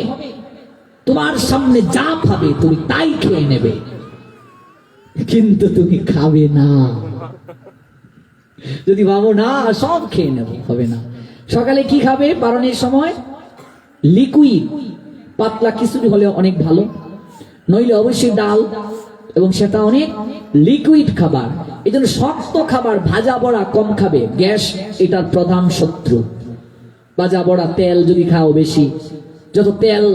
তোমার সামনে যা পাবে তুমি তাই খেয়ে নেবে, কিন্তু তুমি খাবে না। যদি ভাবো না সব খেয়ে নেব, হবে না। সকালে কি খাবে? পারণের সময় লিকুইড, পাতলা খিচুড়ি হলে অনেক ভালো, নইলে অবশ্যই ডাল, এবং সেটা অনেক লিকুইড খাবার। এই জন্য শক্ত খাবার, ভাজা বড়া কম খাবে, গ্যাস এটার প্রধান শত্রু। ভাজা বড়া, তেল যদি খাও বেশি, যত তেল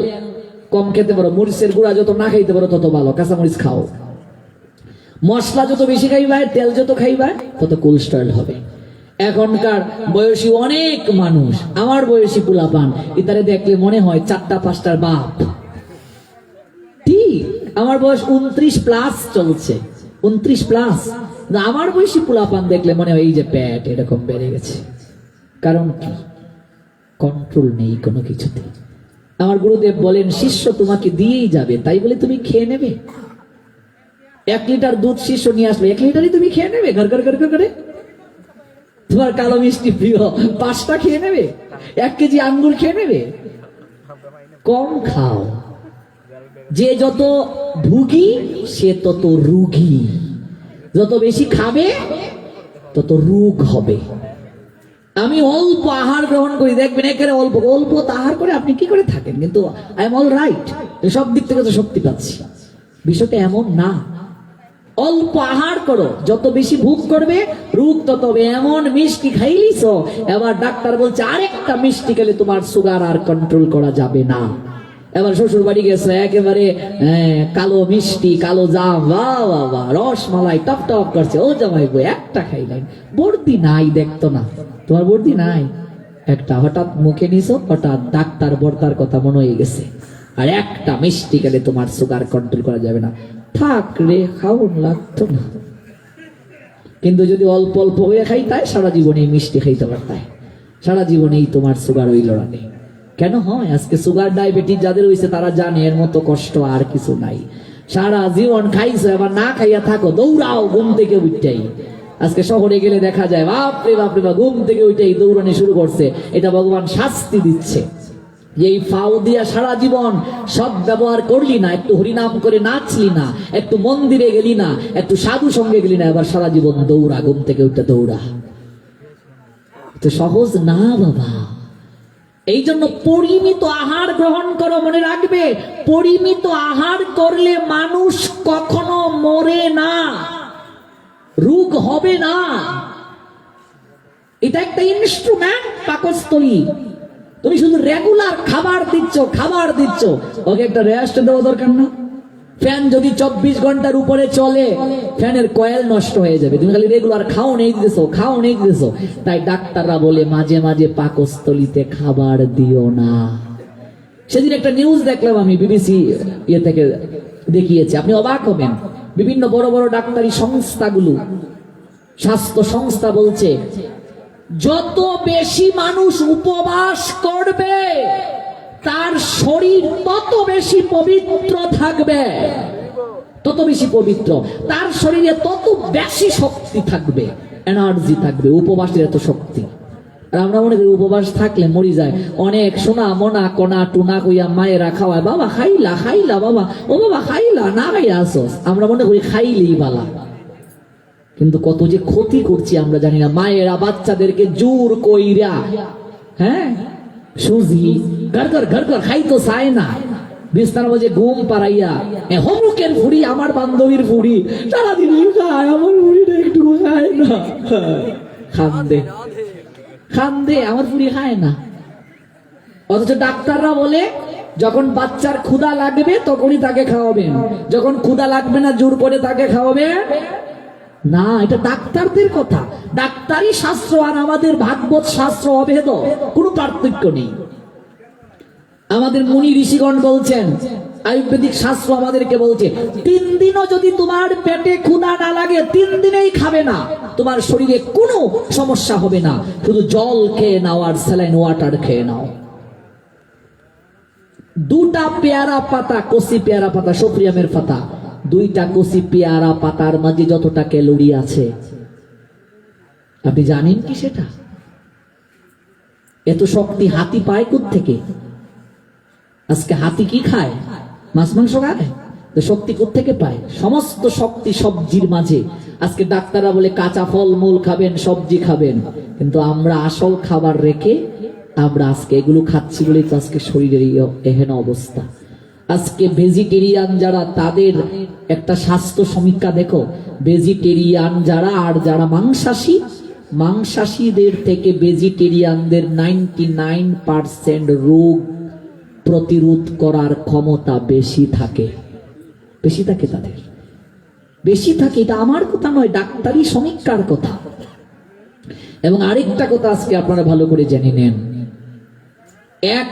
কম খেতে পারো, মরিচের গুঁড়া যত না খাইতে পারো তত ভালো, কাঁচামরিচ খাও। মশলা যত বেশি খাইবায়, তেল যত খাইবায়, তত কোলেস্টেরল হবে। এখনকার বয়সী অনেক মানুষ, আমার বয়সী পোলাপান, ইতারে দেখলে মনে হয় 4টা-5টার বাপ। ঠিক, আমার বয়স 29+ চলছে, 29+। আমার বয়সী পোলাপান দেখলে মনে হয় এই যে পেট এরকম বেড়ে গেছে। কারণ কি? কন্ট্রোল নেই কোনো কিছুতে। আমার গুরুদেব বলেন, শিষ্য তোমাকে দিয়েই যাবে, তাই বলে তুমি খেয়ে নেবে? 1 লিটার দুধ শিষ্য নিয়ে আসবে, 1 লিটারই তুমি খেয়ে নেবে ঘর ঘর ঘর করে? তোমার কালো মিষ্টি প্রিয়, 5টা খেয়ে নেবে? 1 কেজি আঙ্গুর খেয়ে নেবে? কম খাও। যে যত ভুগি সে তত রোগী, যত বেশি খাবে তত রোগ হবে। আমি অল্প আহার গ্রহণ করি, দেখবেন একেবারে অল্প অল্প আহার করে আপনি কি করে থাকেন, কিন্তু আই এম অল রাইট, সব দিক থেকে তো শক্তি পাচ্ছি। বিষয়টা এমন না। অল্প আহার করো, যত বেশি ভোগ করবে রোগ তত হবে। এমন মিষ্টি খাইলিছ, এবার ডাক্তার বলছে আরেকটা মিষ্টি খেলে তোমার সুগার আর কন্ট্রোল করা যাবে না। এবার শ্বশুর বাড়ি গেছে, একেবারে কালো মিষ্টি, কালো জাম, বাহ বাহ বাহ, রসমালাই টপ টপ করছে, ও জামাই বই একটা খাইলেন, বর্দি নাই, দেখতো না তোমার বর্দি নাই, একটা হঠাৎ মুখে নিছো, হঠাৎ ডাক্তার বর্দার কথা মনে হয়ে গেছে, আর একটা মিষ্টি খেলে তোমার সুগার কন্ট্রোল করা যাবে না। থাক রে, খাওন লাগতো না। কিন্তু যদি অল্প অল্প হয়ে খাইতাই, সারা জীবনে মিষ্টি খাইতে পারতাই, সারা জীবনেই তোমার সুগার হইল না। কেন হয়? আজকে সুগার ডায়াবেটিস যাদের হয়েছে তারা জানে এর মতো কষ্ট আর কিছু নাই। সারা জীবন খাইছো, এবার না খাইয়া থাকো, দৌড়াও ঘুম থেকে উঠতেই। আজকে শহরে গেলে দেখা যায় বাপরে বাপরে বাপ, ঘুম থেকে উঠেই দৌড়ানি শুরু করছে। এটা ভগবান শাস্তি দিচ্ছে। এই ফাও দিয়া সারা জীবন সৎ ব্যবহার করলি না, একটু হরিনাম করে নাচলি না, একটু মন্দিরে গেলি না, একটু সাধু সঙ্গে গেলি না, এবার সারা জীবন দৌড়া, ঘুম থেকে উঠে দৌড়া। তো সহজ না বাবা। এই জন্য পরিমিত আহার গ্রহণ করো। মনে রাখবে, পরিমিত আহার করলে মানুষ কখনো মরে না, রোগ হবে না। এটা একটা ইনস্ট্রুমেন্ট, পাকস্থলী। তুমি শুধু রেগুলার খাবার দিচ্ছ, ওকে একটা রেস্ট দেওয়া দরকার না? ফ্যান যদি 24 ঘন্টার উপরে চলে, ফ্যানের কয়েল নষ্ট হয়ে যাবে। তুমি খালি রেগুলার খাও নেই দিতেছো। তাই ডাক্তাররা বলে মাঝে মাঝে পাকস্থলীতে খাবার দিও না। সেদিন একটা নিউজ দেখলাম আমি, বিবিসি থেকে দেখিয়েছে, আপনি অবাক হবেন। বিভিন্ন বড় বড় ডাক্তারি সংস্থাগুলো, স্বাস্থ্য সংস্থা বলছে, যত বেশি মানুষ উপবাস করবে তার শরীর তত বেশি পবিত্র থাকবে, তত বেশি পবিত্র, তার শরীরে তত বেশি শক্তি থাকবে, এনার্জি থাকবে। উপবাসের এত শক্তি। আর আমরা মনে করি উপবাস থাকলে মরি যায়। অনেক সোনা মোনা কোনা টুনা কইয়া মায়েরা খাওয়ায়, বাবা খাইলা বাবা, ও বাবা খাইলা, না খাইয়া আসস। আমরা মনে করি খাইলেই বালা, কিন্তু কত যে ক্ষতি করছি আমরা জানি না। মায়েরা বাচ্চাদেরকে জোর কইরা, সুজি ঘর ঘর খাইতো চায় না, বিছানা বাজে ঘুম পাড়াইয়া, হমুকের ফুড়ি, আমার বান্ধবীর ফুড়ি, সারাদিন খায়, আমার ফুড়িটা একটু খায় না, খান্দে, আমার ফুড়ি খায় না। অথচ ডাক্তাররা বলে যখন বাচ্চার ক্ষুধা লাগবে তখনই তাকে খাওয়াবেন, যখন ক্ষুধা লাগবে না জোর করে তাকে খাওয়াবে না। এটা ডাক্তারদের কথা। ডাক্তারি শাস্ত্র আর আমাদের ভাগবত শাস্ত্র অভেদ, কোনো পার্থক্য নেই। আমাদের মুনি ঋষিগণ বলছেন আয়ুর্বেদিক শাস্ত্র আমাদেরকে বলছে 3 দিনও যদি তোমার পেটে ক্ষুধা না লাগে 3 দিনেই খাবে না, তোমার শরীরে কোনো সমস্যা হবে না। শুধু জল খেয়ে নাও আর স্যালাইন ওয়াটার খেয়ে নাও। 2টা পেয়ারা পাতা, কচি পেয়ারা পাতা, সফরিয়ামের পাতা, 2টা কচি পেয়ারা পাতার মাঝে যতটা ক্যালোরি আছে আপনি জানেন কি সেটা? এত শক্তি হাতি পায় কোত্থেকে? আজকে হাতি কি খায়? মাছ মাংস খায়? শক্তি কোত্থেকে পায়? সমস্ত শক্তি সবজির মাঝে। আজকে ডাক্তাররা বলে কাঁচা ফল মূল খাবেন, সবজি খাবেন, কিন্তু আমরা আসল খাবার রেখে আমরা আজকে এগুলো খাচ্ছি বলেই তো আজকে শরীরের এহেন অবস্থা। আজকে ভেজিটেরিয়ান যারা, তাদের একটা স্বাস্থ্য সমীক্ষা দেখো। ভেজিটেরিয়ান যারা আর যারা মাংসাশী, মাংসাশীদের থেকে ভেজিটেরিয়ানদের 99% রোগ প্রতিরোধ করার ক্ষমতা বেশি থাকে, বেশি থাকে তাদের, বেশি থাকে। এটা আমার কথা নয়, ডাক্তারি সমীক্ষার কথা। এবং আরেকটা কথা আজকে আপনারা ভালো করে জেনে নেন, 1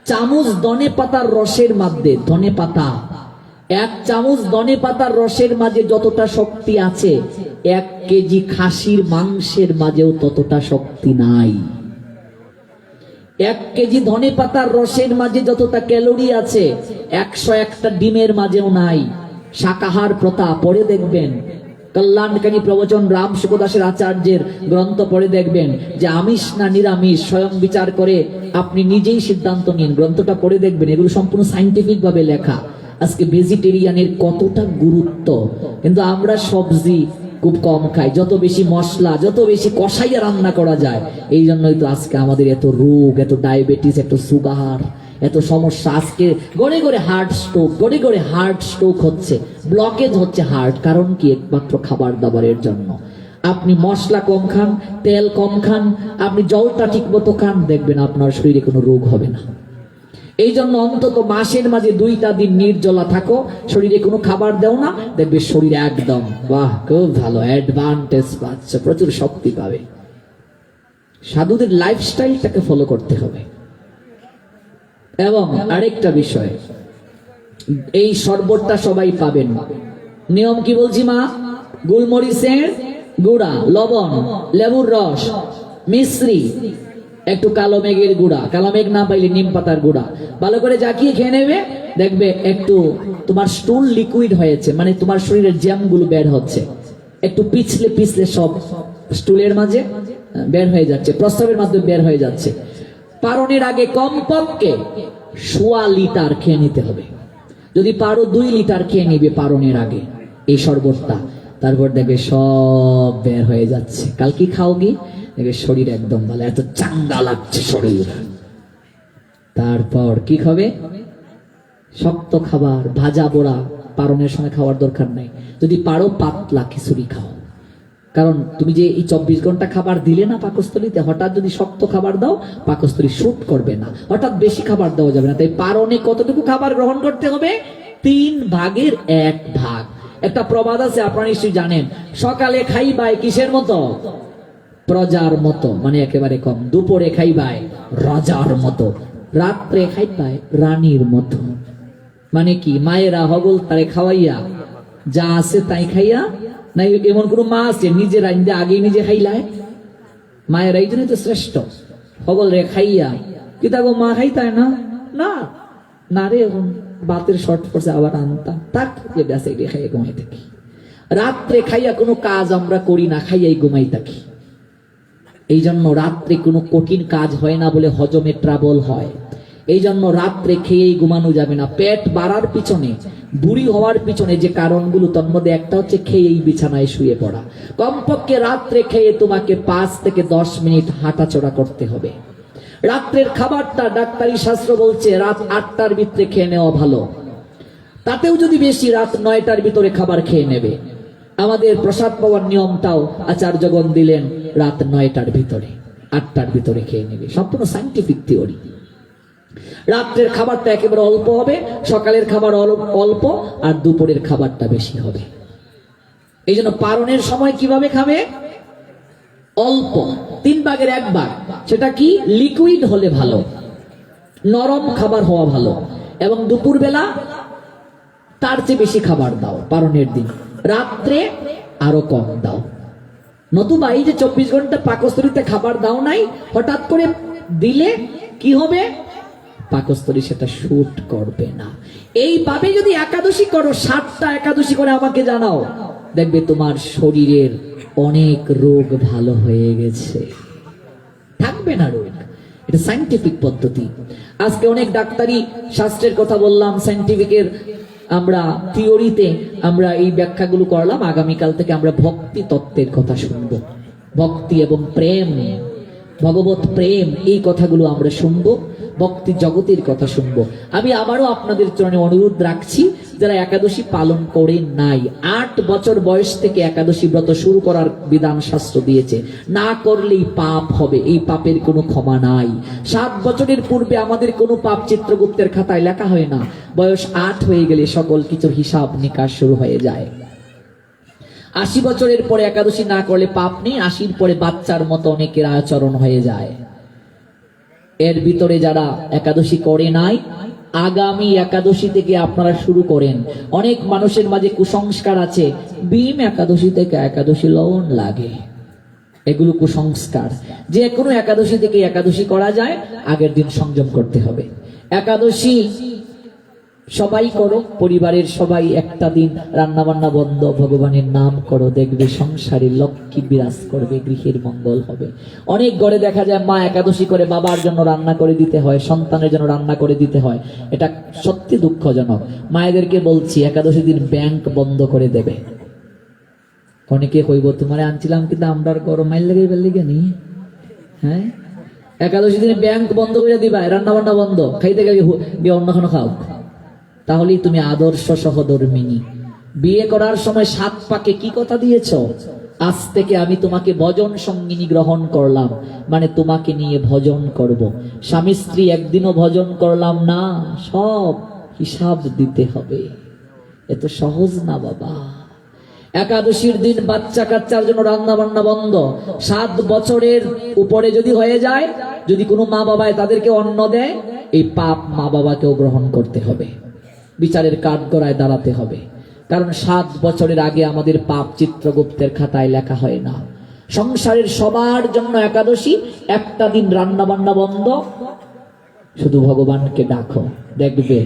চামচ ধনে পাতার রসের মধ্যে, ধনে পাতা 1 চামচ ধনে পাতার রসের মাঝে যতটা শক্তি আছে 1 কেজি খাসির মাংসের মাঝেও ততটা শক্তি নাই। 1 কেজি ধনে পাতার রসের মাঝে যতটা ক্যালোরি আছে 101টা ডিমের মাঝেও নাই। শাকাহার প্রথা পড়ে দেখবেন, কল্যাণকারী প্রবচন রাম সুখদাসের আচার্যের গ্রন্থ পড়ে দেখবেন যে আমিষ না নিরামিষ স্বয়ং বিচার করে আপনি নিজেই সিদ্ধান্ত নিন। গ্রন্থটা পড়ে দেখবেন, এগুলো সম্পূর্ণ সাইন্টিফিক ভাবে লেখা। আজকে ভেজিটেরিয়ানের কতটা গুরুত্ব, কিন্তু আমরা সবজি খুব কম খাই, যত বেশি মশলা, যত বেশি কষাইয়া রান্না করা যায়। এই জন্যই তো আজকে আমাদের এত রোগ, এত ডায়াবেটিস, এত সুগার, এত সমস্যা। আজকে গড়ে গড়ে হার্ট স্ট্রোক, গড়ে গড়ে হার্ট স্ট্রোক হচ্ছে, ব্লকেজ হচ্ছে হার্ট। কারণ কি? একমাত্র খাবার দাবারের জন্য। আপনি মশলা কম খান, তেল কম খান, আপনি জলটা ঠিক মতো খান, দেখবেন আপনার শরীরে কোনো রোগ হবে না। এই জন্য অন্তত মাসের মাঝে 2টা দিন নির্জলা থাকো, শরীরে কোনো খাবার দেও না, দেখবে শরীর একদম বাহ, খুব ভালো অ্যাডভান্টেজ পাচ্ছে, প্রচুর শক্তি পাবে। সাধুদের লাইফস্টাইলটাকে ফলো করতে হবে। এবং আরেকটা বিষয়, এই শরবতটা সবাই পাবেন। নিয়ম কি বলছি মা? গোলমরিচের গুঁড়া, লবণ, লেবুর রস, মিশ্রি, একটু কালো মেঘের গুঁড়া, কালো মেঘ না পাইলে নিম পাতার গুঁড়া, ভালো করে জাকিয়ে খেয়ে নেবে। দেখবে একটু তোমার স্টুল লিকুইড হয়েছে, মানে তোমার শরীরের জ্যাম গুলো বের হচ্ছে, একটু পিছলে পিছলে সব স্টুলের মাঝে বের হয়ে যাচ্ছে, প্রস্রাবের মাধ্যমে বের হয়ে যাচ্ছে। পারণের আগে কমপক্ষে 1.25 লিটার খেয়ে নিতে হবে। যদি পারো 2 লিটার খেয়ে নিবে পারণের আগে এই শরবতটা, তারপর দেখবে সব বের হয়ে যাচ্ছে। কাল কি খাও গি, দেখবে শরীর একদম ভালো, এত চাঙ্গা লাগছে শরীর। তারপর কি খাবে? শক্ত খাবার, ভাজা পোড়া পারণের সময় খাওয়ার দরকার নাই। যদি পারো পাতলা খিচুড়ি খাও, কারণ তুমি যে এই 24 ঘন্টা খাবার দিলে না পাকস্থলীতে, হঠাৎ যদি শক্ত খাবার দাও পাকস্থলী শুট করবে না, হঠাৎ বেশি খাবার দেওয়া যাবে না। তাই পারণে কতটুকু খাবার গ্রহণ করতে হবে? 3 ভাগের 1 ভাগ। একটা প্রবাদ আছে, আপনারা নিশ্চয়ই জানেন, সকালে খাইবাই কিসের মতো? প্রজার মতো, মানে একেবারে কম। দুপুরে খাইবাই রাজার মতো, রাত্রে খাইবাই রানীর মতো। মানে কি? মায়েরা হগল তারে খাওয়াইয়া যা আছে তাই খাইয়া, না এমন কোন মা আছে নিজের আইন্দে আগে নিজে খাইলায়? মায়েরা এই জন্য তো শ্রেষ্ঠ, হগল রে খাইয়া কি তাগো মা খাইতায় না? না না রে, এখন বাতের শর্ট পড়ছে আবার আনতাম, তাক যে ব্যাস এটি খাইয়া ঘুমাই থাকি। রাত্রে খাইয়া কোনো কাজ আমরা করি না, খাইয়াই ঘুমাই থাকি। এই জন্য রাত্রে কোনো কঠিন কাজ হয় না বলে হজমে ট্রাবল হয়। এই জন্য রাত্রে খেয়েই ঘুমানো যাবে না। পেট বাড়ার পিছনে, বুড়ি হওয়ার পিছনে যে কারণগুলো, তার মধ্যে একটা হচ্ছে খেয়েই বিছানায় শুয়ে পড়া। কমপক্ষে রাত্রে খেয়ে তোমাকে 5 থেকে 10 মিনিট হাঁটাচলা করতে হবে। রাত্রের খাবারটা ডাক্তারি শাস্ত্র বলছে রাত 8টার ভিতরে খেয়ে নেওয়া ভালো। তাতেও যদি বেশি, রাত 9টার ভিতরে খাবার খেয়ে নেবে। আমাদের প্রসাদ পাওয়ার নিয়মটাও আচার্যগণ দিলেন রাত 9টার ভিতরে, 8টার ভিতরে খেয়ে নেবে। সম্পূর্ণ সাইন্টিফিক থিওরি। রাত্রের খাবারটা একেবারে অল্প হবে, সকালের খাবার অল্প, আর দুপুরের খাবারটা বেশি হবে। এই জন্য পারণের সময় কিভাবে খাবে? অল্প, 3 ভাগের 1 ভাগ। সেটা কি? লিকুইড হলে ভালো, নরম খাবার হওয়া ভালো। এবং দুপুরবেলা তার চেয়ে বেশি খাবার দাও পারণের দিন, রাত্রে আরো কম দাও। নতুবা এই যে 24 ঘন্টা পাকস্থলীতে খাবার দাও নাই, হঠাৎ করে দিলে কি হবে? পাকস্থলী সেটা শুট করবে না। এইভাবে যদি একাদশী করো, 7টা একাদশী করে আমাকে জানাও, দেখবে তোমার শরীরের অনেক রোগ ভালো হয়ে গেছে, থাকবে না রোগ। এটা সায়েন্টিফিক পদ্ধতি। আজকে অনেক ডাক্তারি শাস্ত্রের কথা বললাম, সায়েন্টিফিকের আমরা থিওরিতে আমরা এই ব্যাখ্যাগুলো করলাম। আগামীকাল থেকে আমরা ভক্তি তত্ত্বের কথা শুনবো, ভক্তি এবং প্রেম, ভগবত প্রেম, এই কথাগুলো আমরা শুনবো, ভক্তি জগতের কথা শুনবো। আমি আবারও আপনাদের চরণে অনুরোধ রাখছি, যারা একাদশী পালন করে নাই, 8 বছর বয়স থেকে একাদশী ব্রত শুরু করার বিধান শাস্ত্র দিয়েছে, না করলেই পাপ হবে, এই পাপের কোনো ক্ষমা নাই। 7 বছরের পূর্বে আমাদের কোনো পাপ চিত্রগুপ্তের খাতায় লেখা হয় না, বয়স 8 হয়ে গেলে সকল কিছুর হিসাব নিকাশ শুরু হয়ে যায়। 80 বছরের পরে একাদশী না করলে পাপ নেই, 80-র পরে বাচ্চার মতো অনেকের আচরণ হয়ে যায়। এর ভিতরে যারা একাদশী করে নাই, আগামী একাদশী থেকে আপনারা শুরু করেন। অনেক মানুষের মাঝে কুসংস্কার আছে, ভীম একাদশী থেকে একাদশী লবণ লাগে, এগুলো কুসংস্কার। যে কোনো একাদশী থেকে একাদশী করা যায়, আগের দিন সংযম করতে হবে। একাদশী সবাই করো, পরিবারের সবাই একটা দিন রান্না বান্না বন্ধ, ভগবানের নাম করো, দেখবে সংসারে লক্ষ্মী বিরাজ করবে, গৃহের মঙ্গল হবে। অনেক ঘরে দেখা যায় মা একাদশী করে বাবার জন্য রান্না করে দিতে হয়, সন্তানের জন্য রান্না করে দিতে হয়, এটা সত্যি দুঃখজনক। মায়েদেরকে বলছি, একাদশী দিন ব্যাংক বন্ধ করে দেবে। অনেকে কইব তোমারে আনছিলাম কিন্তু আমরার গরম মাইল লেগে ফেললি কেন? হ্যাঁ, একাদশী দিনে ব্যাংক বন্ধ করে দিবা, রান্না বান্না বন্ধ, খাইতে গেলে গিয়ে অন্য কোনো খাও, তাহলেই তুমি আদর্শ সহধর্মিনী। বিয়ে করার সময় 7 পাকে কি কথা দিয়েছ? আজ থেকে আমি তোমাকে ভজন সঙ্গিনী গ্রহণ করলাম, মানে তোমাকে নিয়ে ভজন করব। স্বামী স্ত্রী একদিনও ভজন করলাম না, সব হিসাব দিতে হবে। এত সহজ না বাবা। একাদশীর দিন বাচ্চা কাচ্চার জন্য রান্না বান্না বন্ধ। 7 বছরের উপরে যদি হয়ে যায়, যদি কোনো মা বাবায় তাদেরকে অন্ন দেয়, এই পাপ মা বাবাকেও গ্রহণ করতে হবে, বিচারের কাঠগড়ায় দাঁড়াতে হবে। কারণ 7 বছরের আগে আমাদের পাপ চিত্রগুপ্তের খাতায় লেখা হয় না। সংসারের সবার জন্য একাদশী, একটা দিন রান্না বান্না বন্ধ, শুধু ভগবানকে ডাকো, দেখবে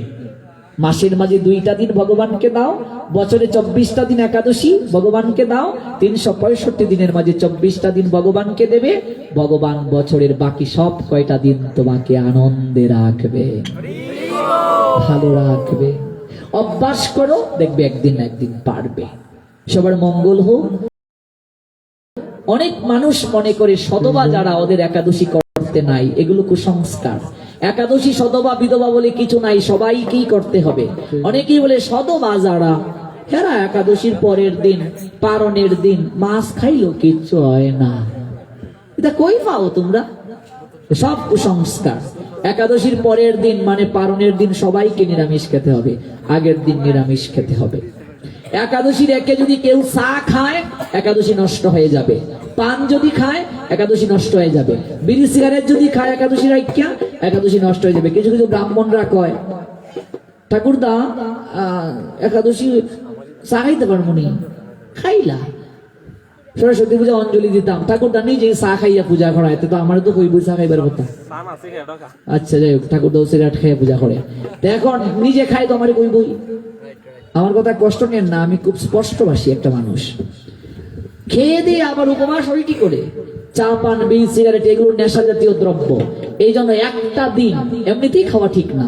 মাসের মাঝে 2টা দিন ভগবানকে দাও, বছরে 24টা দিন একাদশী ভগবানকে দাও, 365 দিনের মাঝে 24টা দিন ভগবানকে দেবে। ভগবান বছরের বাকি সব কয়টা দিন তোমাকে আনন্দে রাখবে, ভালো রাখবে। অভ্যাস করো, দেখবে একদিন না একদিন পারবে। সবার মঙ্গল হোক। অনেক মানুষ মনে করে সদবা যারা, ওদের একাদশী করতে নাই, এগুলো কুসংস্কার। একাদশী সদবা বিধবা বলে কিছু নাই, সবাইকেই করতে হবে। অনেকেই বলে সদবা যারা, এরা একাদশীর পরের দিন, পারণের দিন মাছ খাইলো কিচ্ছু হয় না। এটা কই পাও তোমরা? সব কুসংস্কার। একাদশীর পরের দিন মানে পারণের দিন সবাইকে নিরামিষ খেতে হবে, আগের দিন নিরামিষ খেতে হবে। একাদশীর একে যদি কেউ চা খায়, একাদশী নষ্ট হয়ে যাবে। পান যদি খায়, একাদশী নষ্ট হয়ে যাবে। বিড়ি সিগারেট যদি খায় একাদশীর আইক্যা, একাদশী নষ্ট হয়ে যাবে। কিছু কিছু ব্রাহ্মণরা কয়, ঠাকুরদা একাদশী চা খাইতে পারবো নি, খাইলা। সরস্বতী পূজা অঞ্জলি দিতাম, ঠাকুরদা নিজে চা খাইয়া পূজা করা, এতে তো আমার তো কই চা খাইবার কথা। আচ্ছা যাই হোক, ঠাকুরদা সিগারেট খাইয়া পূজা করে, এখন নিজে খাই তো আমার কই বই। আমার কথা কষ্ট নেন না, আমি খুব স্পষ্টভাষী একটা মানুষ। খেয়ে দিয়ে আবার উপবাস হয় কি করে? চা পান বিড়ি সিগারেট এগুলো নেশা জাতীয় দ্রব্য, এই জন্য একটা দিন এমনিতেই খাওয়া ঠিক না,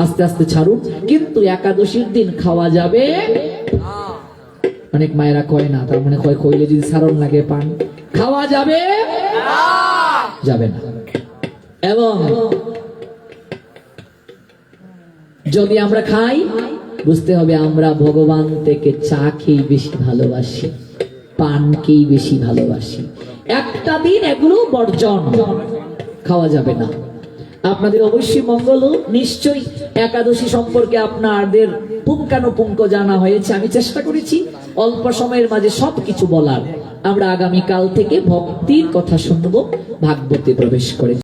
আস্তে আস্তে ছাড়ুন। কিন্তু একাদশীর দিন খাওয়া যাবে। অনেক মায়েরা কয় না, তার মানে কইলে যদি সারণ লাগে পান খাওয়া যাবে যাবে না। এবং যদি আমরা খাই, বুঝতে হবে আমরা ভগবান থেকে চা খেয়ে বেশি ভালোবাসি, পানকেই বেশি ভালোবাসি। একটা দিন এগুলো বর্জন, খাওয়া যাবে না। আপনাদের অবশ্যই মঙ্গল হোক। নিশ্চয়ই একাদশী সম্পর্কে আপনাদের পুঙ্খানুপুঙ্খ জানা হয়েছে। আমি চেষ্টা করেছি অল্প সময়ের মাঝে সবকিছু বলার। আমরা আগামীকাল থেকে ভক্তির কথা শুনবো, ভাগবতে প্রবেশ করে।